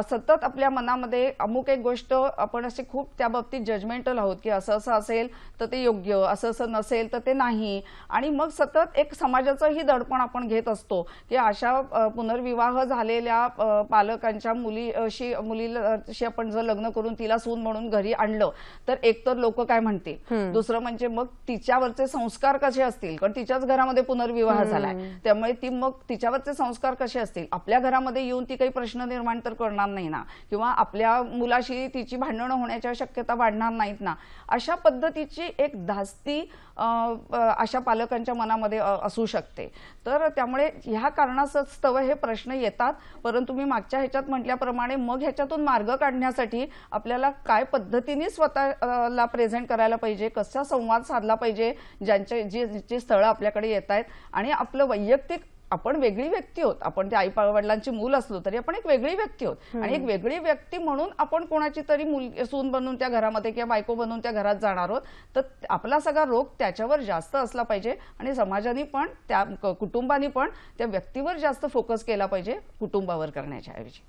Speaker 2: सतत आपल्या मनामध्ये अमुक एक गोष्ट आपण असे खूप त्या बाबतीत जजमेंटल आहोत की असं असं असेल तर ते योग्य, असं असं नसेल तर ते नाही. आणि मग सतत एक समाजाचंही दडपण आपण घेत असतो की अशा पुनर्विवाह झालेल्या पालकांच्या मुलीशी आपण जर लग्न करून तिला सून म्हणून घरी आणलं तर एकतर लोक काय म्हणतील, दुसरं म्हणजे मग तिच्यावरचे संस्कार कसे असतील, कारण तिच्याच घरामध्ये पुनर्विवाह झालाय त्यामुळे ती मग तिच्यावरचे संस्कार कसे असतील. आपल्या घरामध्ये येऊन ती काही प्रश्न निर्माण तर करणार नाही ना, किंवा आपल्या मुलाशी तिची भांडणं होण्याच्या शक्यता वाढणार नाहीत ना. अशा पद्धतीची एक धास्ती अशा पालकांच्या मनामध्ये असू शकते. तर त्यामुळे ह्या कारणास्तव हे प्रश्न येतात. परंतु मी मागच्या ह्याच्यात म्हटल्याप्रमाणे मग ह्याच्यातून मार्ग काढण्यासाठी आपल्याला काय पद्धतीने स्वतःला प्रेझेंट करायला पाहिजे, कसा संवाद साधला पाहिजे ज्यांचे जी स्थळं आपल्याकडे येत आहेत, आणि आपलं वैयक्तिक आपण वेगळी व्यक्ती आहोत. आपण त्या आई वडिलांची मूल असलो तरी आपण एक वेगळी व्यक्ती आहोत आणि एक वेगळी व्यक्ती म्हणून आपण कोणाची तरी सून बनून त्या घरामध्ये किंवा बायको बनून त्या घरात जाणार आहोत. तर आपला सगळा रोग त्याच्यावर जास्त असला पाहिजे आणि समाजाने पण त्या कुटुंबाने पण त्या व्यक्तीवर जास्त फोकस केला पाहिजे कुटुंबावर करण्याच्या ऐवजी.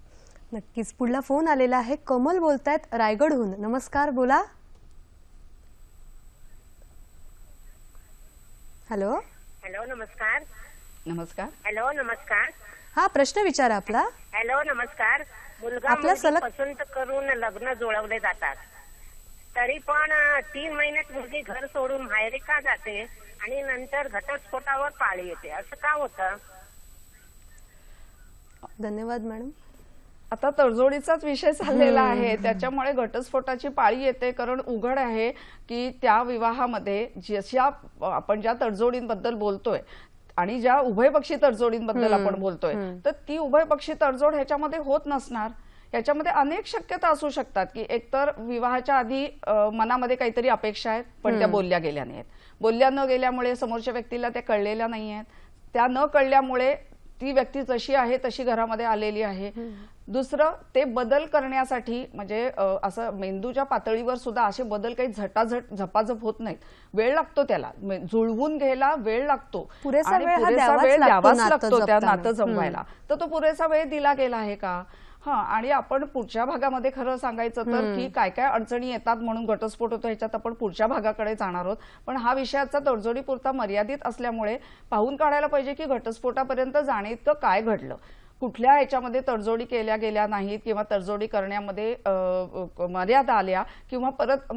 Speaker 1: नक्कीच. पुढला फोन आलेला आहे. कमल बोलतायत रायगडहून. नमस्कार, बोला. हॅलो.
Speaker 8: हॅलो, नमस्कार.
Speaker 2: नमस्कार.
Speaker 8: हॅलो, नमस्कार.
Speaker 1: हा, प्रश्न विचारा आपला.
Speaker 8: हॅलो, नमस्कार. मुलगा
Speaker 1: आपला
Speaker 8: मुलगी
Speaker 1: सलग-
Speaker 8: पसंत करून लग्न जुळवले जातात, तरी पण 3 महिन्यात मुलगी घर सोडून माहेरी का जाते आणि नंतर घटस्फोटावर पाळी येते, असं का होतं?
Speaker 1: धन्यवाद मॅडम.
Speaker 2: आता तडजोडीचाच विषय चाललेला आहे, त्याच्यामुळे घटस्फोटाची पाळी येते. कारण उघड आहे की त्या विवाहामध्ये आपण ज्या तडजोडींबद्दल बोलतोय आणि ज्या उभयपक्षी तडजोडींबद्दल आपण बोलतोय, तर ती उभयपक्षी तडजोड ह्याच्यामध्ये होत नसणार. याच्यामध्ये अनेक शक्यता असू शकतात की एकतर विवाहाच्या आधी मनामध्ये काहीतरी अपेक्षा आहेत पण त्या बोलल्या गेल्या नाहीत, बोलल्या न गेल्यामुळे समोरच्या व्यक्तीला त्या कळलेल्या नाही आहेत, त्या न कळल्यामुळे ती व्यक्ती जशी आहे तशी घरामध्ये आलेली आहे. दुसरं, ते बदल करण्यासाठी म्हणजे असं मेंदूच्या पातळीवर सुद्धा असे बदल काही झपाझप होत नाहीत. वेळ लागतो, त्याला जुळवून घ्यायला वेळ लागतो,
Speaker 1: पुरेसा
Speaker 2: आणि
Speaker 1: वेळ
Speaker 2: पुरेसा वेळ द्यावाच लागतो त्या
Speaker 1: जपताना.
Speaker 2: नातं जमवायला. तर तो पुरेसा वेळ दिला गेला आहे का? आणि आपण पुढच्या भागामध्ये खरं सांगायचं तर की काय काय अडचणी येतात म्हणून घटस्फोट होतो, ह्याच्यात आपण पुढच्या भागाकडे जाणार आहोत. पण हा विषयाचा तडजोडीपुरता मर्यादित असल्यामुळे पाहून काढायला पाहिजे की घटस्फोटापर्यंत जाण्याइतकं काय घडलं, कुठल्या ह्याच्यामध्ये तडजोडी केल्या गेल्या नाहीत किंवा तडजोडी करण्यामध्ये मर्यादा आल्या किंवा परत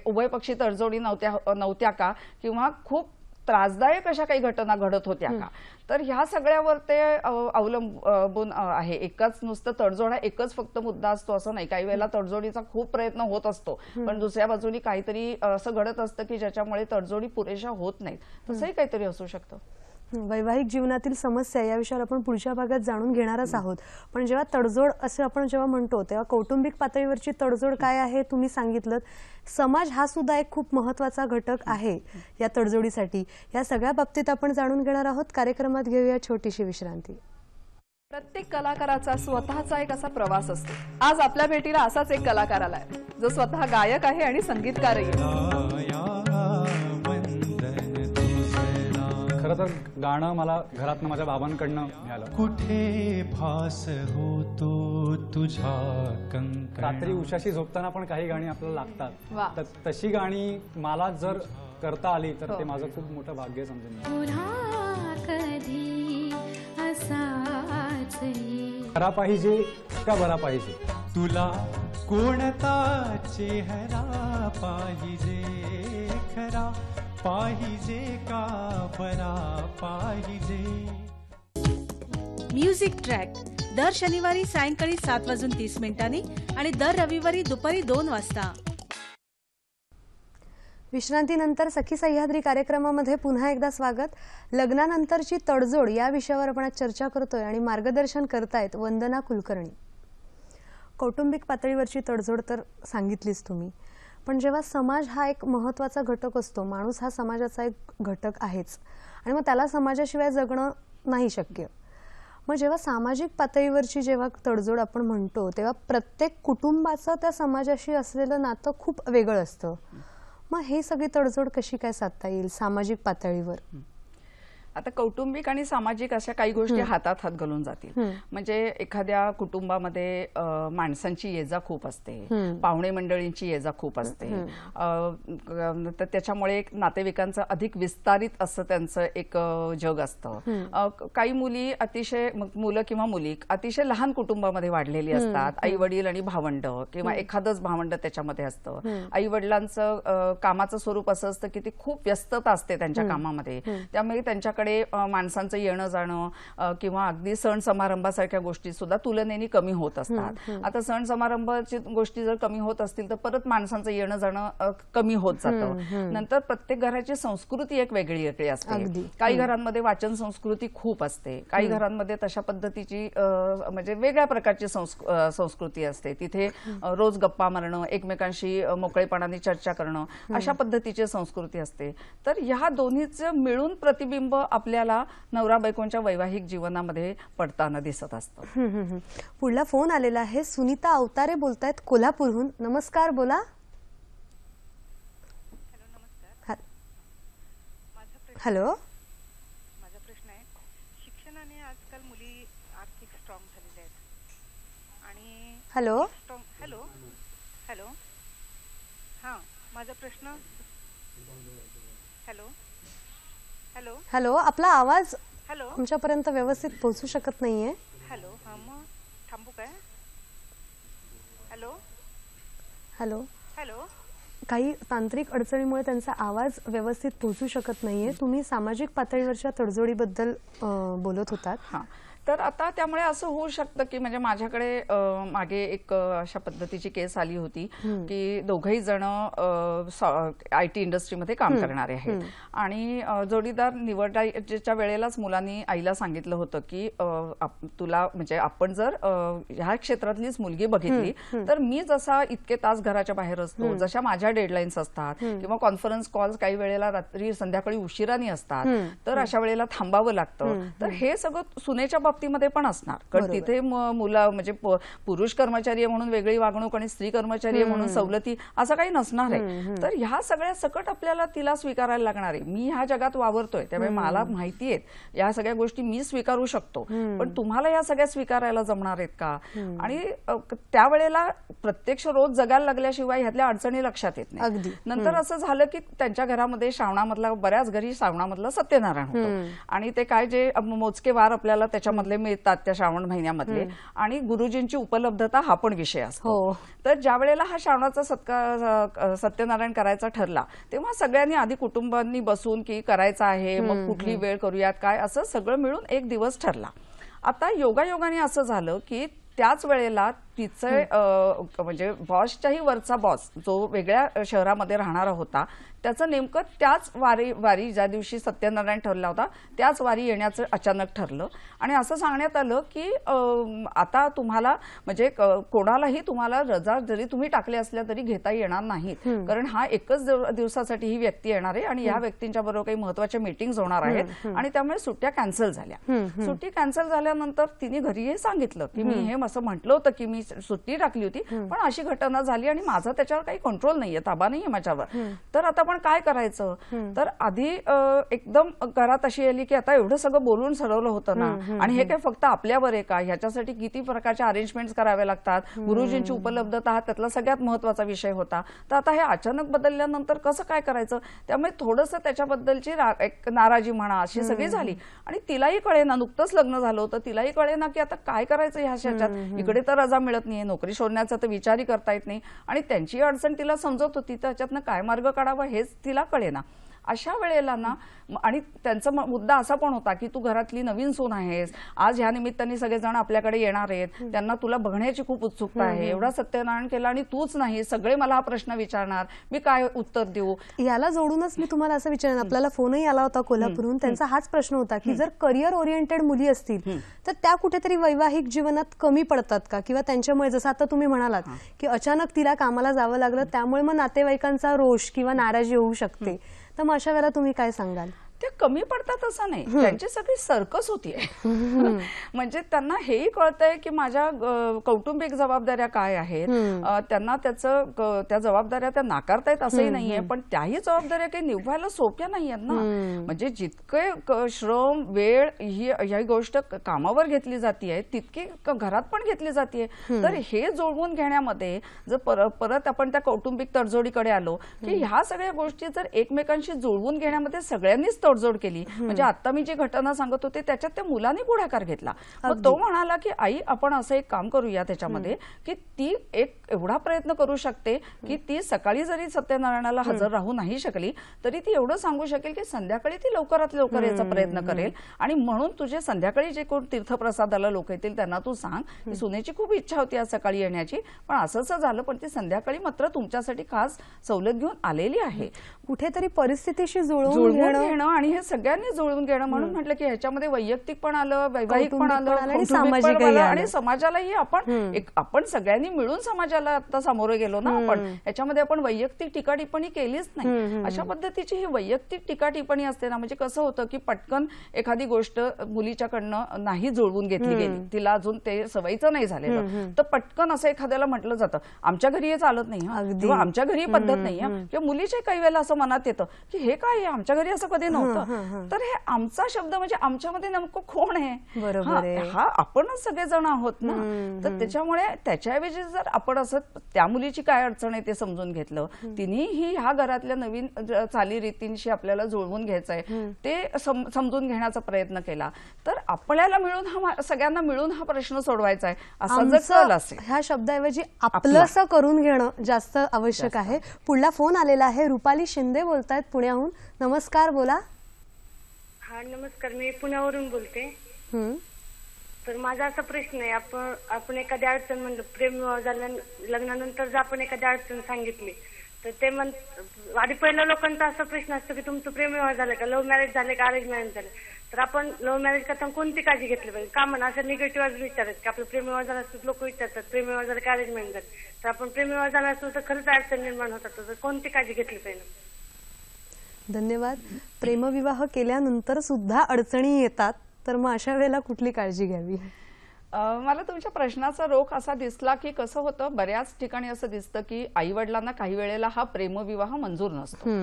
Speaker 2: उभयपक्षी तडजोडी नव्हत्या का, किंवा खूप त्रासदायक अशा काही घटना घडत होत्या का. तर ह्या सगळ्यावर ते अवलंबून आहे. एकच नुसतं तडजोड हा एकच फक्त मुद्दा असतो असं नाही. काही वेळेला तडजोडीचा खूप प्रयत्न होत असतो पण दुसऱ्या बाजूनी काहीतरी असं घडत असतं की ज्याच्यामुळे तडजोडी पुरेशा होत नाहीत. तसंही काहीतरी असू शकतं.
Speaker 1: वैवाहिक जीवनातील समस्या या विषयावर आपण पुढच्या भागात जाणून घेणारच आहोत. पण जेव्हा तडजोड असं आपण जेव्हा म्हणतो तेव्हा कौटुंबिक पातळीवरची तडजोड काय आहे तुम्ही सांगितलं. समाज हा सुद्धा एक खूप महत्त्वाचा घटक आहे या तडजोडीसाठी. या सगळ्या बाबतीत आपण जाणून घेणार आहोत. कार्यक्रमात घेऊया छोटीशी विश्रांती.
Speaker 9: प्रत्येक कलाकाराचा स्वतःचा एक असा प्रवास असतो. आज आपल्या भेटीला असाच एक कलाकार आलाय जो स्वतः गायक आहे आणि संगीतकारही आहे.
Speaker 10: खरं तर गाणं मला घरातनं माझ्या बाबांकडनं मिळालं.
Speaker 11: कुठे भास होतो तुझ्या कंकण.
Speaker 10: रात्री उशाशी झोपताना पण काही गाणी आपल्याला
Speaker 9: वा.
Speaker 10: लागतात. तशी गाणी मला जर करता आली तर ते माझं खूप मोठं भाग्य समजून घ्या.
Speaker 5: पुन्हा कधी असाच
Speaker 10: खरा पाहिजे का बरा पाहिजे.
Speaker 11: तुला कोणता चेहरा पाहिजे, खरा पाहिजे का बरा पाहिजे.
Speaker 12: म्युझिक ट्रॅक दर शनिवारी सायंकाळी 7:30 आणि दर रविवारी दुपारी 2 वाजता.
Speaker 1: विश्रांतीनंतर सखी सह्याद्री कार्यक्रमामध्ये पुन्हा एकदा स्वागत. लग्नानंतरची तडजोड या विषयावर आपण आज चर्चा करतोय आणि मार्गदर्शन करतायत वंदना कुलकर्णी. कौटुंबिक पातळीवरची तडजोड तर सांगितलीच तुम्ही, पण जेव्हा समाज हा एक महत्त्वाचा घटक असतो, माणूस हा समाजाचा एक घटक आहेच आणि मग त्याला समाजाशिवाय जगणं नाही शक्य. मग जेव्हा सामाजिक पातळीवरची जेव्हा तडजोड आपण म्हणतो तेव्हा प्रत्येक कुटुंबाचं त्या समाजाशी असलेलं नातं खूप वेगळं असतं. मग हे सगळी तडजोड कशी काय साधता येईल सामाजिक पातळीवर.
Speaker 2: आता कौटुंबिक आणि सामाजिक अशा काही गोष्टी हातात हात घालून जातील. म्हणजे एखाद्या कुटुंबामध्ये माणसांची ये-जा खूप असते, पाहुणे मंडळींची ये-जा खूप असते, तर त्याच्यामुळे नातेवाईकांचं अधिक विस्तारित असं त्यांचं एक जग असतं. काही मुली अतिशय मुलं किंवा मुली अतिशय लहान कुटुंबामध्ये वाढलेली असतात. आई वडील आणि भावंड किंवा एखादंच भावंड त्याच्यामध्ये असतं. आई वडिलांचं कामाचं स्वरूप असं असतं की ती खूप व्यस्तता असते त्यांच्या कामामध्ये, त्यामुळे त्यांच्याकडे माणसांचं येणं जाणं किंवा अगदी सण समारंभासारख्या गोष्टी सुद्धा तुलनेने कमी होत असतात. आता सण समारंभाची गोष्टी जर कमी होत असतील तर परत माणसांचं येणं जाणं कमी होत जातं. नंतर प्रत्येक घराची संस्कृती एक वेगळी वेगळी असते. काही घरांमध्ये वाचन संस्कृती खूप असते, काही घरांमध्ये तशा पद्धतीची म्हणजे वेगळ्या प्रकारची संस्कृती असते. तिथे रोज गप्पा मारणं, एकमेकांशी मोकळेपणाने चर्चा करणं, अशा पद्धतीची संस्कृती असते. तर ह्या दोन्हीचं मिळून प्रतिबिंब आपल्याला नवरा बायकोंच्या वैवाहिक जीवनामध्ये पडताना दिसत असतं.
Speaker 1: पुढला फोन आलेला आहे. सुनीता अवतारे बोलतायत कोल्हापूरहून. नमस्कार, बोला. हॅलो.
Speaker 13: माझा प्रश्न आहे, शिक्षणाने आजकाल मुली आर्थिक स्ट्रॉंग झालेल्या आहेत आणि
Speaker 1: हॅलो
Speaker 13: हॅलो हॅलो हां माझा प्रश्न हॅलो हॅलो
Speaker 1: हॅलो आपला आवाज
Speaker 13: हॅलो
Speaker 1: तुमच्यापर्यंत व्यवस्थित पोहोचू शकत नाहीये.
Speaker 13: हॅलो हां मग थांबू काय. हॅलो
Speaker 1: हॅलो
Speaker 13: हॅलो
Speaker 1: काही तांत्रिक अडचणीमुळे त्यांचा आवाज व्यवस्थित पोहोचू शकत नाहीये. तुम्ही सामाजिक पातळीवरच्या तडजोडीबद्दल बोलत होतात.
Speaker 2: हां, तर आता त्यामुळे असं होऊ शकतं की म्हणजे माझ्याकडे मागे एक अशा पद्धतीची केस आली होती की दोघंही जण IT इंडस्ट्रीमध्ये काम करणारे आहेत आणि जोडीदार निवडायच्या वेळेलाच मुलांनी आईला सांगितलं होतं की तुला म्हणजे आपण जर ह्या क्षेत्रातलीच मुलगी बघितली तर मी जसा इतके तास घराच्या बाहेर असतो, जशा माझ्या डेडलाईन्स असतात किंवा कॉन्फरन्स कॉल्स काही वेळेला रात्री संध्याकाळी उशिराने असतात, तर अशा वेळेला थांबावं लागतं. तर हे सगळं सुनेच्या बाबतीमध्ये पण असणार, कारण तिथे मुलं म्हणजे पुरुष कर्मचारी म्हणून वेगळी वागणूक आणि स्त्री कर्मचारी म्हणून सवलती असं काही नसणार आहे. तर ह्या सगळ्या सकट आपल्याला तिला स्वीकारायला लागणार आहे. मी ह्या जगात वावरतोय त्यामुळे मला माहिती आहे या सगळ्या गोष्टी मी स्वीकारू शकतो, पण तुम्हाला या सगळ्या स्वीकारायला जमणार आहेत का. आणि त्यावेळेला प्रत्यक्ष रोज जगायला लागल्याशिवाय ह्यातल्या अडचणी लक्षात येत नाही. नंतर असं झालं की त्यांच्या घरामध्ये श्रावणामधला बऱ्याच घरी श्रावणामधला सत्यनारायण होतं आणि ते काय जे मोजके वार आपल्याला त्याच्यामधले मिळतात त्या श्रावण महिन्यामधले आणि गुरुजींची उपलब्धता हा पण विषय असतो. तर ज्या वेळेला हा श्रावणाचा सत्यनारायण करायचा ठरला तेव्हा सगळ्यांनी आधी कुटुंबांनी बसून की करायचं आहे, मग कुठली वेळ करूयात काय, असं सगळं मिळून एक दिवस ठरला. आता योगायोगाने असं झालं की त्याच वेळेला तिचं म्हणजे बॉसच्याही वरचा बॉस जो वेगळ्या शहरामध्ये राहणारा होता त्याचं नेमकं त्याच वारी ज्या दिवशी सत्यनारायण ठरला होता त्याच वारी येण्याचं अचानक ठरलं आणि असं सांगण्यात आलं की आता तुम्हाला म्हणजे कोणालाही तुम्हाला रजा जरी तुम्ही टाकल्या असल्या तरी घेता येणार नाहीत, कारण हा एकच दिवसासाठी ही व्यक्ती येणार आहे आणि या व्यक्तींच्या बरोबर काही महत्वाच्या मीटिंग्स होणार आहेत आणि त्यामुळे सुट्ट्या कॅन्सल झाल्या. सुट्टी कॅन्सल झाल्यानंतर तिने घरी हे सांगितलं की मी हे असं म्हटलं होतं की मी सुट्टी टाकली होती, पण अशी घटना झाली आणि माझा त्याच्यावर काही कंट्रोल नाहीये, ताबा नाहीये माझ्यावर. तर आता आपण काय करायचं? तर आधी एकदम घरात अशी आली की आता एवढं सगळं बोलून ठरवलं होतं ना, आणि हे काय फक्त आपल्यावर आहे का? ह्याच्यासाठी किती प्रकारच्या अरेंजमेंट्स कराव्या लागतात, गुरुजींची उपलब्धता हा त्यातला सगळ्यात महत्वाचा विषय होता. तर आता हे अचानक बदलल्यानंतर कसं काय करायचं? त्यामुळे थोडंसं त्याच्याबद्दलची एक नाराजी म्हणा अशी सगळी झाली. आणि तिलाही कळेना, नुकतंच लग्न झालं होतं, तिलाही कळेना की आता काय करायचं ह्या ह्याच्यात. इकडे तर रजा मिळत नाहीये, नोकरी शोधण्याचा तर विचारही करता येत नाही, आणि त्यांची अडचण तिला समजत होती, त्याच्यातनं काय मार्ग काढावा हेच तिला कळेना. अशा वेळेला ना, आणि त्यांचा मुद्दा असा पण होता की तू घरातली नवीन सून आहेस, आज ह्या निमित्ताने सगळेजण आपल्याकडे येणार आहेत, त्यांना तुला बघण्याची खूप उत्सुकता आहे, एवढा सत्यनारायण केला आणि तूच नाही, सगळे मला हा प्रश्न विचारणार, मी काय उत्तर देऊ?
Speaker 1: याला जोडूनच मी तुम्हाला असं विचारेन, आपल्याला फोनही आला होता कोल्हापूरहून, त्यांचा हाच प्रश्न होता की जर करिअर ओरिएंटेड मुली असतील तर त्या कुठेतरी वैवाहिक जीवनात कमी पडतात का? किंवा त्यांच्यामुळे, जसं आता तुम्ही म्हणालात की अचानक तिला कामाला जावं लागलं, त्यामुळे मग नातेवाईकांचा रोष किंवा नाराजी होऊ शकते, तर मग अशा वेळेला तुम्ही काय सांगाल?
Speaker 2: ते कमी पडतात असं नाही, त्यांची सगळी सर्कस होतीये. म्हणजे त्यांना हेही कळतंय की माझ्या कौटुंबिक जबाबदाऱ्या काय आहेत, त्यांना त्या जबाबदाऱ्या त्या नाकारतायत असंही नाहीये, पण त्याही जबाबदाऱ्या काही निभवायला सोप्या नाहीयेत ना. म्हणजे जितके श्रम, वेळ ही गोष्ट कामावर घेतली जातीये तितकी घरात पण घेतली जातीये. तर हे जुळवून घेण्यामध्ये जर परत आपण त्या कौटुंबिक तडजोडीकडे आलो की ह्या सगळ्या गोष्टी जर एकमेकांशी जुळवून घेण्यामध्ये सगळ्यांनीच तडजोड केली, म्हणजे आता मी जी घटना सांगत होते त्याच्यात त्या मुलाने पुढाकार घेतला. मग तो म्हणाला की आई आपण असं एक काम करूया त्याच्यामध्ये की ती एक एवढा प्रयत्न करू शकते की ती सकाळी जरी सत्यनारायणाला हजर राहू नाही शकली तरी ती एवढं सांगू शकेल की संध्याकाळी ती लवकरात लवकर याचा प्रयत्न करेल, आणि म्हणून तुझे संध्याकाळी जे कोण तीर्थप्रसादाला लोक येतील त्यांना तू सांग की सुनेची खूप इच्छा होती आज सकाळी येण्याची, पण असंच झालं, पण ती संध्याकाळी मात्र तुमच्यासाठी खास सवलत घेऊन आलेली आहे.
Speaker 1: कुठेतरी परिस्थितीशी जुळवून
Speaker 2: घेणं आणि हे सगळ्यांनी जुळवून घेणं, म्हणून म्हटलं की ह्याच्यामध्ये वैयक्तिक पण आलं, वैवाहिक पण आलं,
Speaker 1: सामाजिक
Speaker 2: आणि समाजालाही आपण सगळ्यांनी मिळून समाजाला आता सामोरे गेलो ना. आपण ह्याच्यामध्ये आपण वैयक्तिक टीका टिप्पणी केलीच नाही. अशा पद्धतीची ही वैयक्तिक टीका टिप्पणी असते ना, म्हणजे कसं होतं की पटकन एखादी गोष्ट मुलीच्याकडनं नाही जुळवून घेतली गेली, तिला अजून ते सवयीचं नाही झालेलं, तर पटकन असं एखाद्याला म्हटलं जातं आमच्या घरी हे चालत नाही किंवा आमच्या घरी पद्धत नाही, किंवा मुलीच्या काही वेळेला असं मनात येतं की हे काय आमच्या घरी असं कधी नव्हतं. तर हे आमचा शब्द म्हणजे आमच्यामध्ये नेमकं कोण आहे? हा आपणच सगळेजण आहोत ना. तर त्याच्यामुळे त्याच्याऐवजी जर आपण असं त्या मुलीची काय अडचण आहे ते समजून घेतलं, तिनेही ह्या घरातल्या नवीन चालीरीतींशी आपल्याला जुळवून घ्यायचंय ते समजून घेण्याचा प्रयत्न केला, तर आपल्याला मिळून सगळ्यांना मिळून हा प्रश्न सोडवायचा आहे असा जर कल असेल,
Speaker 1: ह्या शब्दाऐवजी आपलंसं करून घेणं जास्त आवश्यक आहे. पुढला फोन आलेला आहे, रुपाली शिंदे बोलतायत पुण्याहून. नमस्कार, बोला.
Speaker 8: हा नमस्कार, मी पुण्यावरून बोलते. तर माझा असा प्रश्न आहे, आपण एखादी अडचण म्हणलं, प्रेमविवाह झाल्या लग्नानंतर जर आपण एखादी अडचण सांगितली तर ते आधी पहिल्या लोकांचा असा प्रश्न असतो की तुमचं प्रेमविवाह झालं का, लव्ह मॅरेज झाले का, अरेंज मॅरेज झालं. तर आपण लव्ह मॅरेज करताना कोणती काळजी घेतली पाहिजे? का म्हणा असं निगेटिव्ह आज विचारत की आपलं प्रेमविवाह झाला असतं, लोक विचारतात प्रेमविवाह झालं का अरेंज मॅरेज झालं. तर आपण प्रेमविवाह झाला असतो तर खरंच अडचण निर्माण होतात, तर कोणती काळजी घेतली पाहिजे?
Speaker 1: धन्यवाद. प्रेमविवाह केल्यानंतर सुद्धा अडचणी येतात, तर मग अशा वेळेला कुठली काळजी घ्यावी?
Speaker 2: मला तुमच्या प्रश्नाचा रोख असा दिसला की कसं होतं, बऱ्याच ठिकाणी असं दिसतं की आई वडिलांना काही वेळेला हा प्रेमविवाह मंजूर नसतो.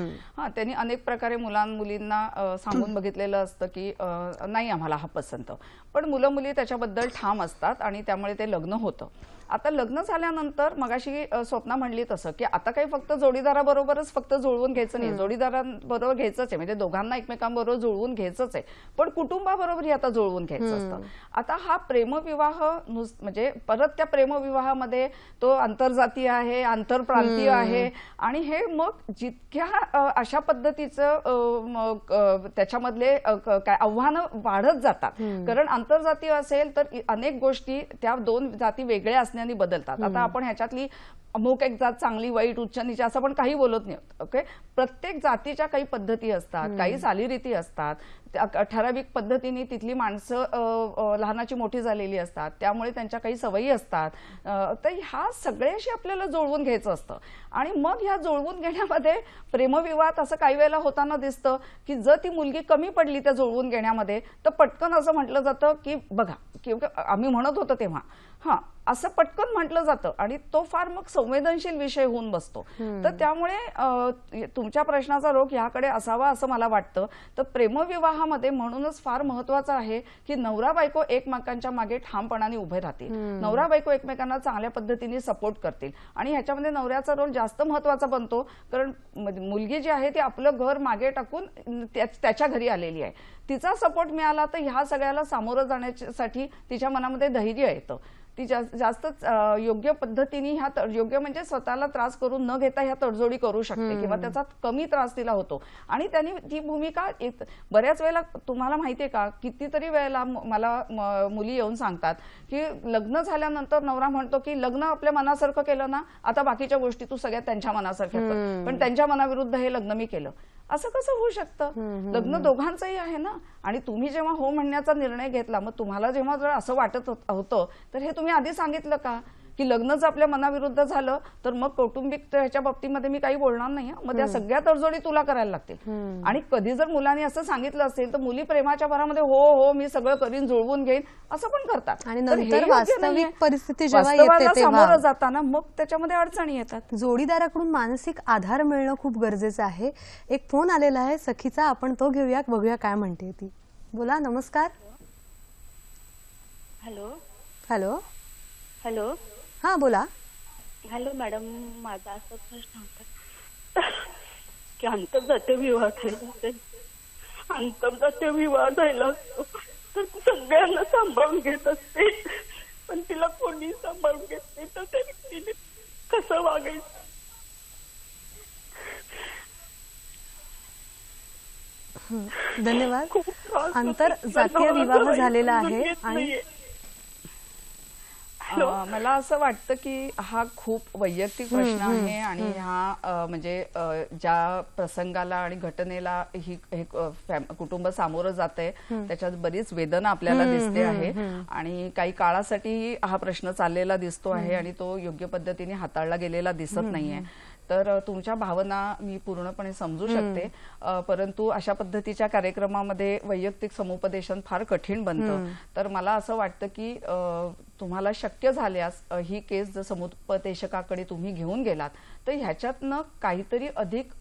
Speaker 2: त्यांनी अनेक प्रकारे मुलींना सांगून बघितलेलं असतं की नाही आम्हाला हा पसंत, पण मुलं मुली त्याच्याबद्दल ठाम असतात आणि त्यामुळे ते लग्न होतं. आता लग्न झाल्यानंतर मगाशी स्वप्ना म्हणली तसं की आता काही फक्त जोडीदाराबरोबरच फक्त जुळवून घ्यायचं नाही, जोडीदारांबरोबर घ्यायचंच आहे, म्हणजे दोघांना एकमेकांबरोबर जुळवून घ्यायचंच आहे, पण कुटुंबाबरोबरही आता जुळवून घ्यायचं असतं. आता हा प्रेमविवाह म्हणजे परत त्या प्रेमविवाहामध्ये तो आंतरजातीय आहे, आंतरप्रांतीय आहे, आणि हे मग जितक्या अशा पद्धतीचं त्याच्यामधले काय आव्हानं वाढत जातात. कारण आंतरजातीय असेल तर अनेक गोष्टी त्या दोन जाती वेगळ्या असण्याने बदलतात. आता आपण ह्याच्यातली अमुक एक जात चांगली वाईट उच्च नीच असं पण काही बोलत नाही. ओके, प्रत्येक जातीच्या काही पद्धती असतात, काही चालीरीती असतात, ठराविक पद्धतीने तिथली माणसं लहानाची मोठी झालेली असतात, त्यामुळे त्यांच्या काही सवयी असतात. तर ह्या सगळ्याशी आपल्याला जुळवून घ्यायचं असतं. आणि मग ह्या जुळवून घेण्यामध्ये प्रेमविवाद असं काही वेळेला होताना दिसतं की जर ती मुलगी कमी पडली त्या जुळवून घेण्यामध्ये तर पटकन असं म्हटलं जातं की बघा, किंवा आम्ही म्हणत होतो तेव्हा हां असं पटकन म्हटलं जातं आणि तो फार मग संवेदनशील विषय होऊन बसतो. तर त्यामुळे तुमच्या प्रश्नाचा रोख ह्याकडे असावा असं मला वाटतं. तर प्रेमविवाहामध्ये म्हणूनच फार महत्वाचं आहे की नवरा बायको एकमेकांच्या मागे ठामपणाने उभे राहतील, नवरा बायको एकमेकांना चांगल्या पद्धतीने सपोर्ट करतील. आणि ह्याच्यामध्ये नवऱ्याचा रोल जास्त महत्वाचा बनतो, कारण मुलगी जी आहे ती आपलं घर मागे टाकून त्याच्या घरी आलेली आहे. तिचा सपोर्ट मिळाला तर ह्या सगळ्याला सामोरं जाण्यासाठी तिच्या मनामध्ये धैर्य येतं. ती जास्त योग्य पद्धतीने योग्य म्हणजे स्वतःला त्रास करून न घेता ह्या तडजोडी करू शकते किंवा त्याचा कमी त्रास तिला होतो. आणि त्यांनी ती भूमिका बऱ्याच वेळेला तुम्हाला माहितीये का, कितीतरी वेळेला मला मुली येऊन सांगतात की लग्न झाल्यानंतर नवरा म्हणतो की लग्न आपल्या मनासारखं केलं ना, आता बाकीच्या गोष्टी तू सगळ्या त्यांच्या मनासारख्या कर, पण त्यांच्या मनाविरुद्ध हे लग्न मी केलं. असं कसं होऊ शकतं? लग्न दोघांचंही आहे ना. आणि तुम्ही जेव्हा हो म्हणण्याचा निर्णय घेतला, मग तुम्हाला जेव्हा जर असं वाटत होतं तर हे तुम्ही आधी सांगितलं का की लग्नच आपल्या मनाविरुद्ध झालं तर मग कौटुंबिक ह्याच्या बाबतीमध्ये मी काही बोलणार नाही, मग त्या सगळ्या तडजोडी तुला करायला लागतील. आणि कधी जर मुलांनी असं सांगितलं असेल तर मुली प्रेमाच्या भरामध्ये हो हो मी सगळं करीन, जुळवून घेईन असं पण करतात.
Speaker 1: आणि नंतर वास्तविक परिस्थिती जेव्हा येते
Speaker 2: सामोरं जाताना मग त्याच्यामध्ये अडचणी येतात.
Speaker 1: जोडीदाराकडून मानसिक आधार मिळणं खूप गरजेचं आहे. एक फोन आलेला आहे सखीचा, आपण तो घेऊया, बघूया काय म्हणते ती. बोला. नमस्कार.
Speaker 14: हॅलो.
Speaker 1: हॅलो.
Speaker 14: हॅलो.
Speaker 1: हा बोला.
Speaker 14: हॅलो मॅडम, माझा असा प्रश्न होता की आंतरजातीय विवाह झाला असेल, आंतरजातीय विवाह झाला असतो तर सगळ्यांना सांभाळून घेत असते, पण तिला कोणी सांभाळून घेत नाही, तर तिने कसं वागायचं?
Speaker 1: धन्यवाद. आंतरजातीय विवाह झालेला आहे आणि
Speaker 2: मला असं वाटतं की हा खूप वैयक्तिक प्रश्न आहे. आणि हा म्हणजे ज्या प्रसंगाला आणि घटनेला ही कुटुंब सामोरं जाते त्याच्यात बरीच वेदना आपल्याला दिसते आहे. आणि काही काळासाठी हा प्रश्न चाललेला दिसतो आहे आणि तो योग्य पद्धतीने हाताळला गेलेला दिसत नाहीये. तर तुमच्या भावना मी पूर्णपणे समजू शकते, परंतु अशा पद्धतीच्या कार्यक्रमामध्ये वैयक्तिक समुपदेशन फार कठीण बनतं. तर मला असं वाटतं की तुम्हाला शक्य झाल्यास ही केस जर समुपदेशकाकडे तुम्ही घेऊन गेलात तर ह्याच्यातनं काहीतरी अधिक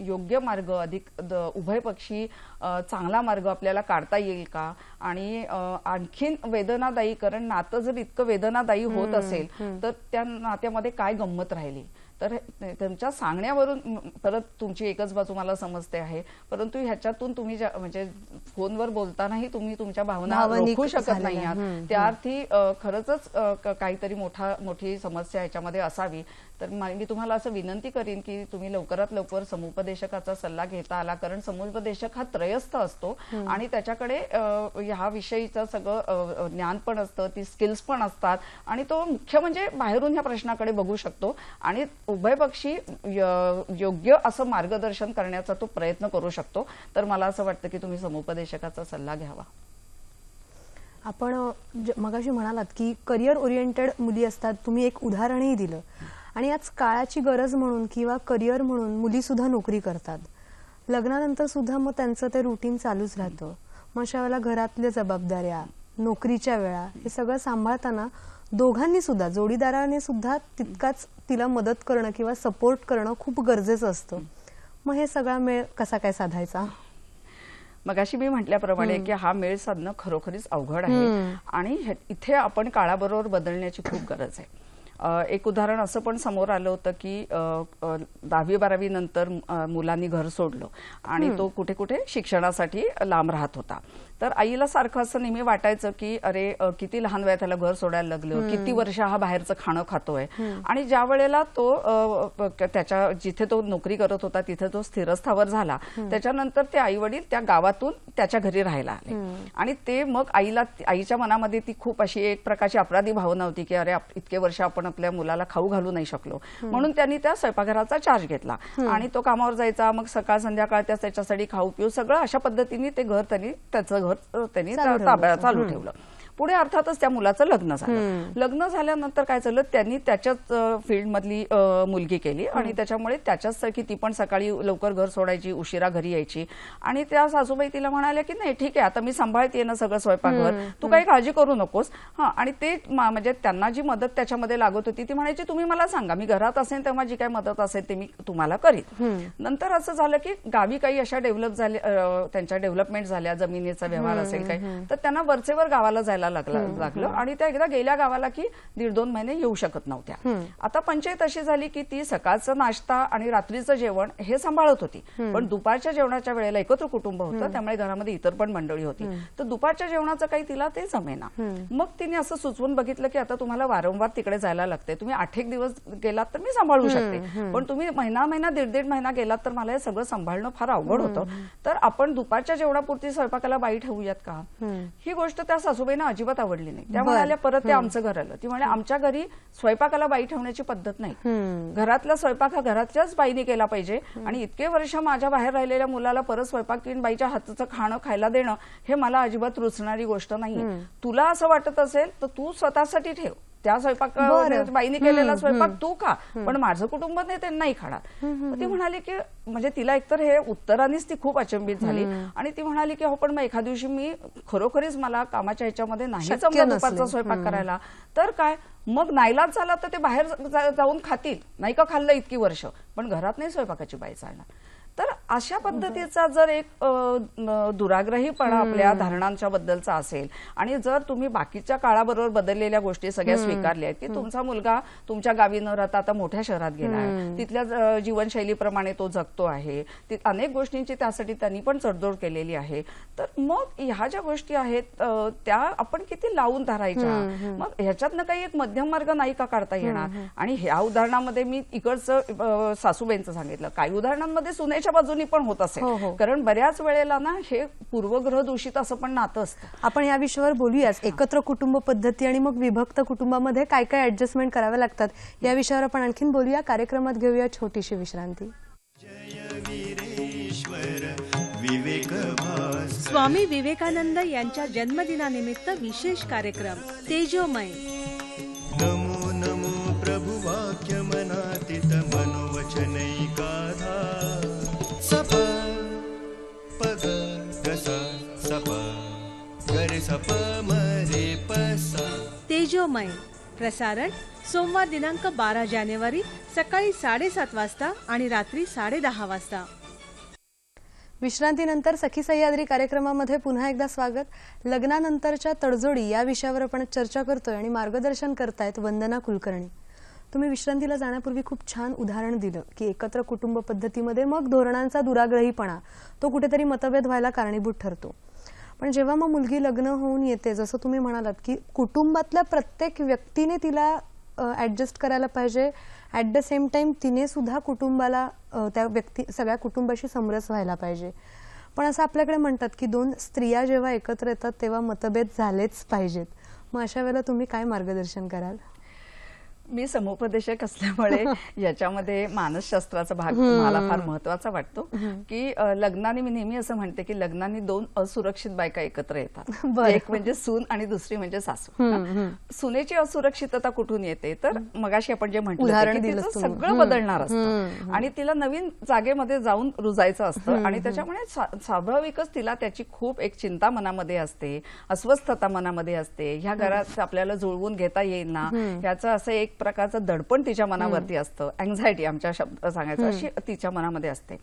Speaker 2: योग्य मार्ग, अधिक उभयपक्षी चांगला मार्ग आपल्याला काढता येईल का. आणि आणखीन वेदनादायी, कारण नातं जर इतकं वेदनादायी होत असेल तर त्या नात्यामध्ये काय गंमत राहिली. तर त्यांच्या सांगण्यावरून परत तुमची एकच बाजू मला समजते आहे, परंतु ह्याच्यातून तुम्ही म्हणजे फोनवर बोलतानाही तुम्ही तुमच्या भावना रोखू शकत नाही आहात. त्या अर्थी खरंच काहीतरी मोठी समस्या ह्याच्यामध्ये असावी. तर मी तुम्हाला असं विनंती करीन की तुम्ही लवकरात लवकर समुपदेशकाचा सल्ला घेता आला, कारण समुपदेशक हा त्रयस्थ असतो आणि त्याच्याकडे ह्या विषयीचं सगळं ज्ञान पण असतं, ती स्किल्स पण असतात आणि तो मुख्य म्हणजे बाहेरून ह्या प्रश्नाकडे बघू शकतो आणि उभयपक्षी योग्य असं मार्गदर्शन करण्याचा तो प्रयत्न करू शकतो. तर मला असं वाटतं की तुम्ही समुपदेशकाचा सल्ला घ्यावा.
Speaker 1: आपण मगाशी म्हणालात की करिअर ओरिएंटेड मुली असतात, तुम्ही एक उदाहरणही दिलं. आणि आज काळाची गरज म्हणून किंवा करिअर म्हणून मुली सुद्धा नोकरी करतात. लग्नानंतर सुद्धा मग त्यांचं ते रुटीन चालूच राहतं. मग अशा वेळेला घरातल्या जबाबदाऱ्या, नोकरीच्या वेळा, हे सगळं सांभाळताना दोघांनी सुद्धा, जोडीदाराने सुद्धा तितकाच तिला मदत करणं किंवा सपोर्ट करणं खूप गरजेचं असतं. मग हे सगळा मेळ कसा काय साधायचा?
Speaker 2: मगाशी मी म्हटल्याप्रमाणे की हा मेळ साधणं खरोखरीच अवघड आहे आणि इथे आपण काळाबरोबर बदलण्याची खूप गरज आहे. एक उदाहरण असं पण समोर आलं होतं की 10वी-12वी नंतर मुलांनी घर सोडलं आणि तो कुठे कुठे शिक्षणासाठी लांब राहत होता. तर आईला सारखं असं नेहमी वाटायचं की अरे किती लहान वयात त्याला घर सोडायला लागलं, किती वर्ष हा बाहेरचं खाणं खातोय. आणि ज्या वेळेला तो त्याच्या जिथे तो नोकरी करत होता तिथे तो स्थिरस्थावर झाला, त्याच्यानंतर ते आई वडील त्या गावातून त्याच्या घरी राहायला आले. आणि ते मग आईच्या मनामध्ये ती खूप अशी एक प्रकारची अपराधी भावना होती की अरे इतके वर्ष आपण आपल्या मुलाला खाऊ घालू नाही शकलो, म्हणून त्यांनी त्या स्वयंपाकघराचा चार्ज घेतला आणि तो कामावर जायचा. मग सकाळ संध्याकाळ त्याच्यासाठी खाऊ पिऊ सगळं अशा पद्धतीने ते घर त्याचं घर त्यांनी ताब्यात चालू ठेवलं. पुढे अर्थातच त्या मुलाचं लग्न झालं. लग्न झाल्यानंतर काय झालं, त्यांनी त्याच्याच फील्डमधली मुलगी केली आणि त्याच्यामुळे त्याच्याचसारखी ती पण सकाळी लवकर घर सोडायची, उशिरा घरी यायची. आणि त्या सासूबाई तिला म्हणाल्या की नाही ठीक आहे, आता मी सांभाळते ना सगळं स्वयंपाकघर, तू काही काळजी करू नकोस. आणि ते म्हणजे त्यांना जी मदत त्याच्यामध्ये लागत होती ती म्हणायची तुम्ही मला सांगा, मी घरात असेल तेव्हा जी काही मदत असेल ते मी तुम्हाला करीन. नंतर असं झालं की गावी काही अशा डेव्हलप झाल्या, त्यांच्या डेव्हलपमेंट झाल्या, जमिनीचा व्यवहार असेल काही, तर त्यांना वरचेवर गावाला जायला लागलं आणि त्या एकदा गेल्या गावाला की 1.5-2 महिने येऊ शकत नव्हत्या. आता पंचायत अशी झाली की ती सकाळचं नाश्ता आणि रात्रीचं जेवण हे सांभाळत होती, पण दुपारच्या जेवणाच्या वेळेला एकत्र कुटुंब होतं त्यामुळे घरामध्ये इतर पण मंडळी होती, तर दुपारच्या जेवणाचं काही तिला ते जमेना. मग तिने असं सुचवून बघितलं की आता तुम्हाला वारंवार तिकडे जायला लागते, तुम्ही 8-1 दिवस गेलात तर मी सांभाळू शकते, पण तुम्ही महिना 1.5 महिना गेलात तर मला हे सगळं सांभाळणं फार अवघड होतं, तर आपण दुपारच्या जेवणापुरती स्वयंपाकाला बाई ठेवूयात का. ही गोष्ट त्या सासूबाईंना अजिबात आवडली नाही. त्या म्हणाल्या परत ते आमचं घर आलं. ती म्हणाले आमच्या घरी स्वयंपाकाला बाई ठेवण्याची पद्धत नाही, घरातला स्वयंपाक हा घरातल्याच बाईने केला पाहिजे आणि इतके वर्ष माझ्या बाहेर राहिलेल्या मुलाला परत स्वयंपाकीण बाईच्या हातचं खाणं खायला देणं हे मला अजिबात रुचणारी गोष्ट नाही. तुला असं वाटत असेल तर तू स्वतःसाठी ठेव, त्या स्वयंपाक बाईने केलेला स्वयंपाक तू खा, पण माझं कुटुंब ते नाही खाणार. ती म्हणाली की म्हणजे तिला एकतर हे उत्तरानेच ती खूप अचंबित झाली आणि ती म्हणाली की हो पण मग एखाद्या दिवशी मी खरोखरीच मला कामाच्या ह्याच्यामध्ये नाही जमलं दुपारचा स्वयंपाक करायला तर काय, मग नाईलाज झाला तर ते बाहेर जाऊन खातील, नाही का खाल्लं इतकी वर्ष, पण घरात नाही स्वयंपाकाची बाई चालणार. तर अशा पद्धतीचा जर एक दुराग्रहीपणा आपल्या धारणांच्या बद्दलचा असेल आणि जर तुम्ही बाकीच्या काळाबरोबर बदललेल्या गोष्टी सगळ्या स्वीकारल्या आहेत की तुमचा मुलगा तुमच्या गावी न राहता आता मोठ्या शहरात गेला आहे, तिथल्या जीवनशैलीप्रमाणे तो जगतो आहे, अनेक गोष्टींची त्यासाठी त्यांनी पण तडजोड केलेली आहे, तर मग ह्या ज्या गोष्टी आहेत त्या आपण किती लावून धरायच्या, मग ह्याच्यातनं काही एक मध्यम मार्ग नाही का काढता येणार. आणि ह्या उदाहरणामध्ये मी इकडचं सासूबाईंचं सांगितलं, काही उदाहरणांमध्ये सुने बाजूनी पण होत असेल, कारण बऱ्याच वेळेला ना हे पूर्वग्रह दूषित असं पण नातं असतं.
Speaker 1: आपण या विषयावर बोलूयाच, एकत्र कुटुंब पद्धती आणि मग विभक्त कुटुंबामध्ये काय काय ऍडजस्टमेंट कराव्या लागतात या विषयावर आपण आणखीन बोलूया. कार्यक्रमात घेऊया छोटीशी विश्रांती.
Speaker 12: स्वामी विवेकानंद यांच्या जन्मदिनानिमित्त विशेष कार्यक्रम तेजोमय.
Speaker 11: नमो नमो प्रभु वाक्य मनातीत मनोवचनैकाधा सप पग गसा सप गरे सप मरे पसा.
Speaker 12: तेजोमय प्रसारण सोमवार दिनांक 12 जानेवारी सकाळी 7:30 वाजता आणि रात्री 10:30 वाजता.
Speaker 1: विश्रांतीनंतर सखी सह्याद्री कार्यक्रमामध्ये पुन्हा एकदा स्वागत. लग्नानंतरच्या तडजोडी या विषयावर आपण चर्चा करतोय आणि मार्गदर्शन करतायत वंदना कुलकर्णी. तुम्ही विश्रांतीला जाण्यापूर्वी खूप छान उदाहरण दिलं की एकत्र कुटुंब पद्धतीमध्ये मग धोरणांचा दुराग्रहीपणा तो कुठेतरी मतभेद व्हायला कारणीभूत ठरतो. पण जेव्हा मग मुलगी लग्न होऊन येते, जसं तुम्ही म्हणालात की कुटुंबातल्या प्रत्येक व्यक्तीने तिला ऍडजस्ट करायला पाहिजे, ऍट द सेम टाइम तिने सुद्धा कुटुंबाला त्या सगळ्या कुटुंबाशी समरस व्हायला पाहिजे. पण असं आपल्याकडे म्हणतात की 2 स्त्रिया जेव्हा एकत्र येतात तेव्हा मतभेद झालेच पाहिजेत. मग अशा वेळेला तुम्ही काय मार्गदर्शन कराल?
Speaker 2: मी समुपदेशक असल्यामुळे याच्यामध्ये मानसशास्त्राचा भाग मला फार महत्वाचा वाटतो की लग्नाने मी नेहमी असं म्हणते की लग्नाने 2 असुरक्षित बायका एकत्र येतात, एक म्हणजे सून आणि दुसरी म्हणजे सासू. सुनेची असुरक्षितता कुठून येते तर मगाशी आपण जे म्हटलं सगळं बदलणार असतं आणि तिला नवीन जागेमध्ये जाऊन रुजायचं असतं आणि त्याच्यामुळे स्वाभाविकच तिला त्याची खूप एक चिंता मनामध्ये असते, अस्वस्थता मनामध्ये असते. ह्या घरात आपल्याला जुळवून घेता येईल ना ह्याचं असं एक प्रकारचं दडपण तिच्या मनावरती असतं, अँझायटी आमच्या शब्द सांगायचं अशी तिच्या मनामध्ये असते.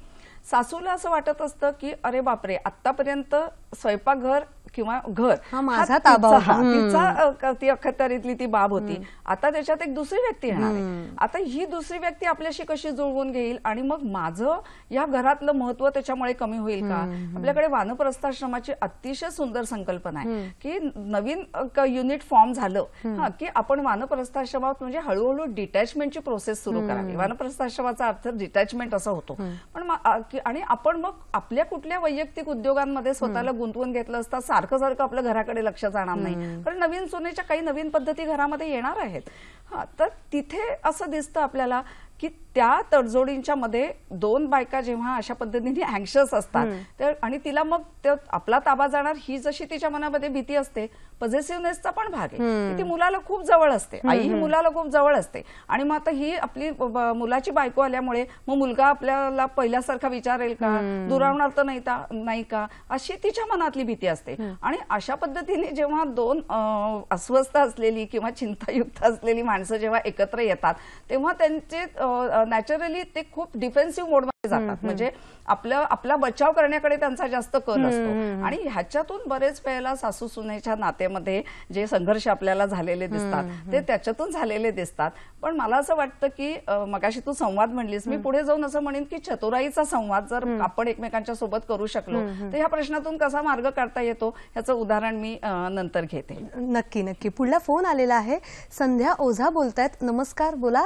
Speaker 2: सासूला असं वाटत असतं की अरे बापरे, आतापर्यंत स्वयंपाकघर किंवा घर
Speaker 1: हा माझा ताबा होता.
Speaker 2: तिचा ती अखत्यारीतली ती बाब होती. आता त्याच्यात एक दुसरी व्यक्ती येणार आहे. आता ही दुसरी व्यक्ती आपल्याशी कशी जुळवून घेईल आणि मग माझं या घरातलं महत्व त्याच्यामुळे कमी होईल का? आपल्याकडे वानप्रस्थाश्रमाची अतिशय सुंदर संकल्पना आहे की नवीन युनिट फॉर्म झालं की आपण वानप्रस्थाश्रमात म्हणजे हळूहळू डिटॅचमेंटची प्रोसेस सुरू करावी. वानप्रस्थाश्रमाचा अर्थ डिटॅचमेंट असा होतो. पण आणि आपण मग आपल्या कुठल्या वैयक्तिक उद्योगांमध्ये स्वतःला गुंतवून घेतलं असता सारखं सारखं आपल्या घराकडे लक्ष जाणार नाही, कारण नवीन सोनेच्या काही नवीन पद्धती घरामध्ये येणार आहेत. तर तिथे असं दिसतं आपल्याला की त्या तडजोडींच्या मध्ये दोन बायका जेव्हा अशा पद्धतीने अँक्शस असतात आणि तिला मग आपला ताबा जाणार ही जशी तिच्या मनामध्ये भीती असते, पॉझिटिव्हनेसचा पण भाग आहे. ती मुलाला खूप जवळ असते, आई ही मुलाला खूप जवळ असते आणि मग आता ही आपली मुलाची बायको आल्यामुळे मग मुलगा आपल्याला पहिल्यासारखा विचारेल का, दुरावणार तर नाही का, अशी तिच्या मनातली भीती असते. आणि अशा पद्धतीने जेव्हा दोन अस्वस्थ असलेली किंवा चिंतायुक्त असलेली माणसं जेव्हा एकत्र येतात तेव्हा त्यांचे नॅचरली ते खूप डिफेन्सिव्ह मोडमध्ये जातात. म्हणजे आपला बचाव करण्याकडे त्यांचा जास्त कल असतो. आणि ह्याच्यातून बरेच वेळेला सासू सुनेच्या नात्यामध्ये जे संघर्ष आपल्याला झालेले दिसतात ते त्याच्यातून झालेले दिसतात. पण मला असं वाटतं की मगाशी तू संवाद म्हणलीस, मी पुढे जाऊन असं म्हणेन की चतुराईचा संवाद जर आपण एकमेकांच्या सोबत करू शकलो तर ह्या प्रश्नातून कसा मार्ग काढता येतो ह्याचं उदाहरण मी नंतर घेते.
Speaker 1: नक्की नक्की. पुढला फोन आलेला आहे. संध्या ओझा बोलतायत. नमस्कार, बोला.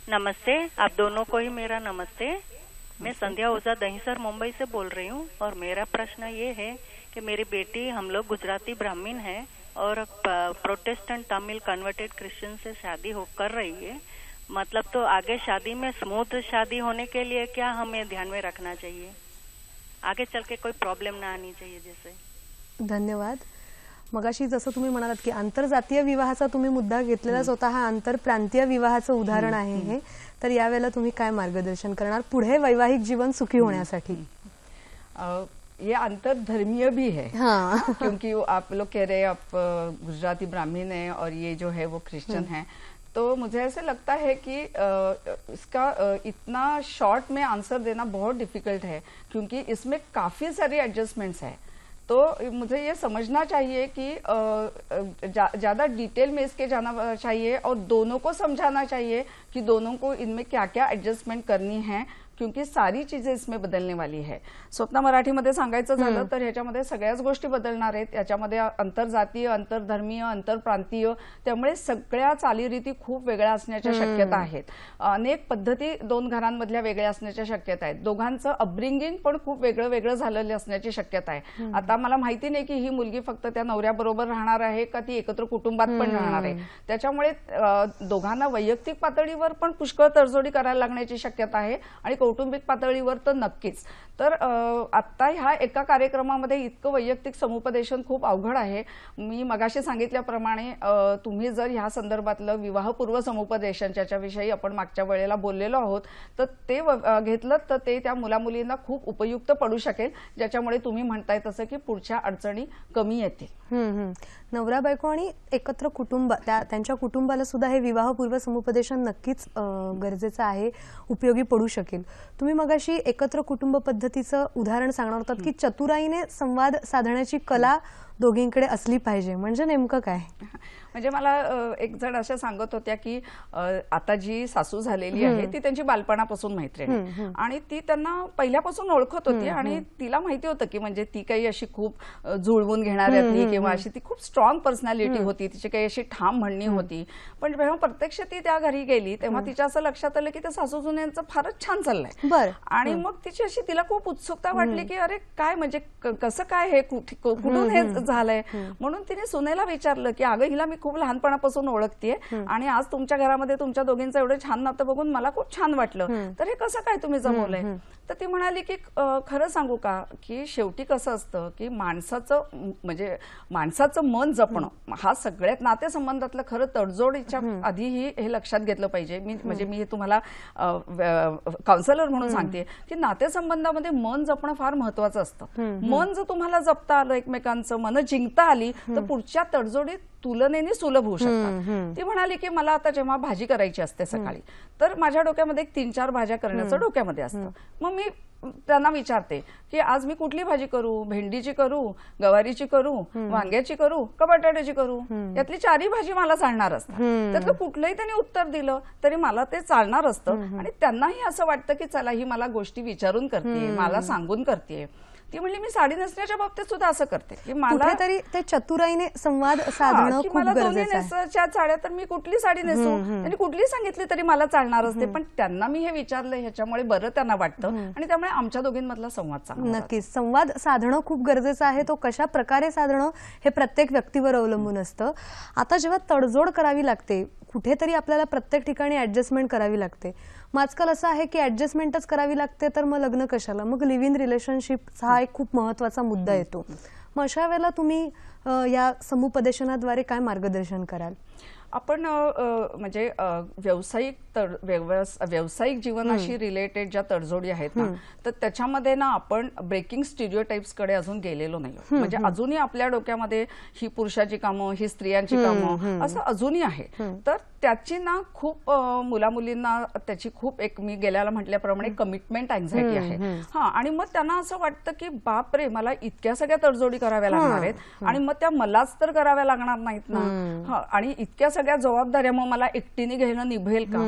Speaker 15: नमस्ते, आप दोनों को ही मेरा नमस्ते. मैं संध्या ओझा दहीसर मुंबई से बोल रही हूँ और मेरा प्रश्न ये है कि मेरी बेटी, हम लोग गुजराती ब्राह्मण हैं और प्रोटेस्टेंट तमिल कन्वर्टेड क्रिश्चियन से शादी कर रही है. मतलब तो आगे शादी में स्मूथ शादी होने के लिए क्या हमें ध्यान में रखना चाहिए, आगे चल के कोई प्रॉब्लम ना आनी चाहिए जैसे.
Speaker 1: धन्यवाद. मगाशी जसं तुम्ही म्हणालात की आंतरजातीय विवाहाचा तुम्ही मुद्दा घेतलेलाच होता, हा आंतरप्रांतीय विवाहाचं उदाहरण आहे हे. तर यावेळेला तुम्ही काय मार्गदर्शन करणार पुढे वैवाहिक जीवन सुखी होण्यासाठी?
Speaker 2: ये अंतरधर्मीय भी है क्योंकि आप लोग कह रहे हैं आप गुजराती ब्राह्मण हैं और ये जो है वो क्रिश्चियन है. तो मुझे ऐसे लगता है कि इसका इतना शॉर्ट में आंसर देना बहुत डिफिकल्ट है क्योंकि इसमें काफी सारी एडजस्टमेंट्स हैं. तो मुझे ये समझना चाहिए कि ज्यादा डिटेल में इसके जाना चाहिए और दोनों को समझाना चाहिए कि दोनों को इनमें क्या क्या एडजस्टमेंट करनी है, क्योंकि सारी चीजें इसमें बदलने वाली है. स्वप्न मराठीमध्ये सांगायचं झालं तर ह्याच्यामध्ये सगळ्याच गोष्टी बदलणार आहेत. याच्यामध्ये आंतरजातीय, आंतरधर्मीय, आंतरप्रांतीय, त्यामुळे सगळ्या चालीरीती खूप वेगळ्या असण्याच्या शक्यता आहेत. अनेक पद्धती दोन घरांमधल्या वेगळ्या असण्याच्या शक्यता आहेत. दोघांचं अपब्रिंगिंग पण खूप वेगळं वेगळं झालेलं असण्याची शक्यता आहे. आता मला माहिती नाही की ही मुलगी फक्त त्या नवऱ्याबरोबर राहणार आहे का ती एकत्र कुटुंबात पण राहणार आहे. त्याच्यामुळे दोघांना वैयक्तिक पातळीवर पण पुष्कळ तडजोडी करायला लागण्याची शक्यता आहे आणि कौटुंबिक पातळीवर तर नक्कीच. तर आता ह्या एका कार्यक्रमामध्ये इतकं वैयक्तिक समुपदेशन खूप अवघड आहे. मी मगाशी सांगितल्याप्रमाणे तुम्ही जर ह्या संदर्भातलं विवाहपूर्व समुपदेशन ज्याच्याविषयी आपण मागच्या वेळेला बोललेलो आहोत तर ते घेतलं तर ते त्या मुलामुलींना खूप उपयुक्त पडू शकेल, ज्याच्यामुळे तुम्ही म्हणताय तसं की पुढच्या अडचणी कमी येतील.
Speaker 1: नवरा बायको आणि एकत्र कुटुंब त्यांच्या कुटुंबाला सुद्धा हे विवाहपूर्व समुपदेशन नक्कीच गरजेचं आहे, उपयोगी पडू शकेल. तुम्ही मगाशी एकत्र कुटुंब पद्धतीचं उदाहरण सांगणार होतात की चतुराईने संवाद साधण्याची कला दोघींकडे असली पाहिजे, म्हणजे नेमकं काय?
Speaker 2: म्हणजे मला एक जण अशा सांगत होत्या की आता जी सासू झालेली आहे ती त्यांची बालपणापासून मैत्रीण आहे आणि ती त्यांना पहिल्यापासून ओळखत होती आणि तिला माहिती होतं की म्हणजे ती काही अशी खूप जुळवून घेणाऱ्यातली किंवा अशी ती खूप स्ट्रॉंग पर्सनॅलिटी होती, तिची काही अशी ठाम म्हणणी होती. पण जेव्हा प्रत्यक्ष ती त्या घरी गेली तेव्हा तिच्या असं लक्षात आलं की त्या सासू सुनेंचं फारच छान चाललंय. आणि मग तिची अशी तिला खूप उत्सुकता वाटली की अरे काय म्हणजे कसं काय हे कुठून हे झालंय. म्हणून तिने सुनेला विचारलं की अगं हिला मी खूप लहानपणापासून ओळखतेय आणि आज तुमच्या घरामध्ये तुमच्या दोघींचं एवढं छान नातं बघून मला खूप छान वाटलं, तर हे कसं काय तुम्ही जमवलंय? तर ती म्हणाली की खरं सांगू का की शेवटी कसं असतं की माणसाचं मन जपणं हा सगळ्यात नातेसंबंधातलं खरं तडजोडीच्या आधीही हे लक्षात घेतलं पाहिजे. मी तुम्हाला काउन्सिलर म्हणून सांगते की नातेसंबंधामध्ये मन जपणं फार महत्वाचं असतं. मन जर तुम्हाला जपता आलं, एकमेकांचं मन जिंकता आली तर पुढच्या तडजोडीत तुलनेने सुलभ होऊ शकतात. ती म्हणाली की मला आता जेव्हा भाजी करायची असते सकाळी, तर माझ्या डोक्यामध्ये 3-4 भाज्या करण्याचं डोक्यामध्ये असतं. मग मी त्यांना विचारते की आज मी कुठली भाजी करू, भेंडीची करू, गवारीची करू, वांग्याची करू का बटाट्याची करू, यातली 4ही भाजी मला चालणार असतात. त्यातलं कुठलंही त्यांनी उत्तर दिलं तरी मला ते चालणार असतं आणि त्यांनाही असं वाटतं की चला ही मला गोष्टी विचारून करते, मला सांगून करते. ती म्हणली मी साडी नेसण्याच्या बाबतीत सुद्धा असं करते की मला
Speaker 1: तरी ते चतुराईने संवाद साधणं खूप
Speaker 2: मला दोन्ही
Speaker 1: गरजेचं आहे.
Speaker 2: नेसायच्या साड्या, तर मी कुठली साडी नेसू, त्यांनी कुठली सांगितली तरी मला चालणार असते. पण त्यांना मी हे विचारलं ह्याच्यामुळे बरं त्यांना वाटतं आणि त्यामुळे आमच्या दोघींमधला संवाद चांगला.
Speaker 1: नक्कीच संवाद साधणं खूप गरजेचं आहे. तो कशा प्रकारे साधणं हे प्रत्येक व्यक्तीवर अवलंबून असतं. आता जेव्हा तडजोड करावी लागते, कुठेतरी आपल्याला प्रत्येक ठिकाणी ऍडजस्टमेंट करावी लागते. मग आजकाल असं आहे की ऍडजस्टमेंटच करावी लागते, तर मग लग्न कशाला, मग लिव्ह इन रिलेशनशिप हा एक खूप महत्वाचा मुद्दा येतो. मग अशा वेळेला तुम्ही या समुपदेशनाद्वारे काय मार्गदर्शन कराल?
Speaker 2: आपण म्हणजे व्यावसायिक जीवनाशी रिलेटेड ज्या तडजोडी आहेत ना, तर त्याच्यामध्ये ना आपण ब्रेकिंग स्टिरियोटाइप्स कडे अजून गेलेलो नाही. म्हणजे अजूनही आपल्या डोक्यामध्ये ही पुरुषाची कामं, ही स्त्रियांची कामं असं अजूनही आहे. तर त्याची ना खूप मुलामुलींना त्याची खूप एक मी गेल्याला म्हटल्याप्रमाणे कमिटमेंट अँझायटी आहे. आणि मग त्यांना असं वाटतं की बापरे मला इतक्या सगळ्या तडजोडी कराव्या लागणार आहेत आणि मग त्या मलाच तर कराव्या लागणार नाहीत ना, आणि इतक्या सगळ्या जबाबदाऱ्या मग मला एकटीने घेणं निभेल का?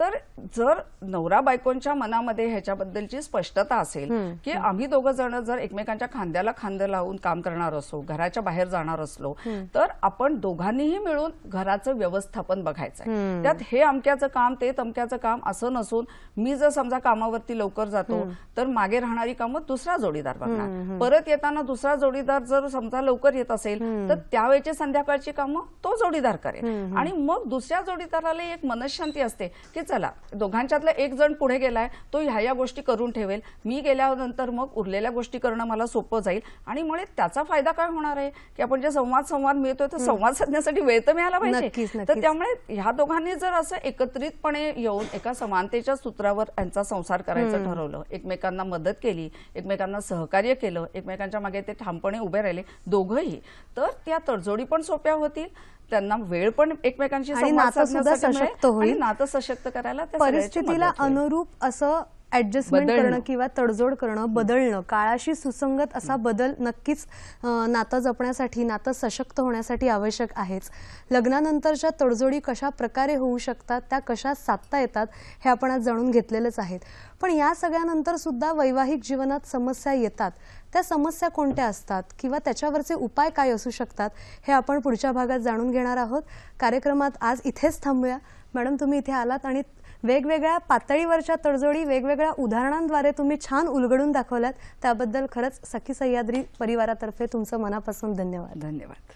Speaker 2: तर जर नवरा बायकोंच्या मनामध्ये ह्याच्याबद्दलची स्पष्टता असेल की आम्ही दोघं जण जर एकमेकांच्या खांद्याला खांदं लावून काम करणार असो, घराच्या बाहेर जाणार असलो, तर आपण दोघांनीही मिळून घराचं व्यवस्थापन बघायचं. त्यात हे अमक्याचं काम ते तमक्याचं काम असं नसून मी जर समजा कामावरती लवकर जातो तर मागे राहणारी कामं दुसरा जोडीदार बघणार, परत येताना दुसरा जोडीदार जर समजा लवकर येत असेल तर त्यावेळेची संध्याकाळची कामं तो जोडीदार करेल. आणि मग दुसऱ्या जोडीदाराला एक मनशांती असते की चला दोघांच्यातला एक जण पुढे गेलाय, तो ह्या गोष्टी करून ठेवेल, मी गेल्यानंतर मग उरलेल्या गोष्टी करणं मला सोपं जाईल. आणि मुळे त्याचा फायदा काय होणार आहे की आपण जे संवाद मिळतोय तर संवाद साधण्यासाठी वेळ तर मिळाला पाहिजे. तर त्यामुळे ह्या दोघांनी जर असं एकत्रितपणे येऊन एका समानतेच्या सूत्रावर यांचा संसार करायचं ठरवलं, एकमेकांना मदत केली, एकमेकांना सहकार्य केलं, एकमेकांच्या मागे ते ठामपणे उभे राहिले दोघंही, तर त्या तडजोडी पण सोप्या होतील, त्यांना वेळ पण एकमेकांशी संवाद साधण्यासाठी होईल, नातं सशक्त करायला
Speaker 1: परिस्थितीला अनुरूप असं ऍडजस्टमेंट करणं किंवा तडजोड करणं, बदलणं, काळाशी सुसंगत असा बदल नक्कीच नातं जपण्यासाठी, नातं सशक्त होण्यासाठी आवश्यक आहेच. लग्नानंतरच्या तडजोडी कशा प्रकारे होऊ शकतात, त्या कशा साधता येतात हे आपण आज जाणून घेतलेलंच आहेत. पण या सगळ्यानंतर सुद्धा वैवाहिक जीवनात समस्या येतात. त्या समस्या कोणत्या असतात किंवा त्याच्यावरचे उपाय काय असू शकतात हे आपण पुढच्या भागात जाणून घेणार आहोत. कार्यक्रमात आज इथेच थांबूया. मॅडम, तुम्ही इथे आलात आणि वेगवेगळ्या पातळीवरच्या तडजोडी वेगवेगळ्या उदाहरणांद्वारे तुम्ही छान उलगडून दाखवल्यात. त्याबद्दल खरंच सखी सह्याद्री परिवारातर्फे तुमचं मनापासून धन्यवाद.
Speaker 2: धन्यवाद.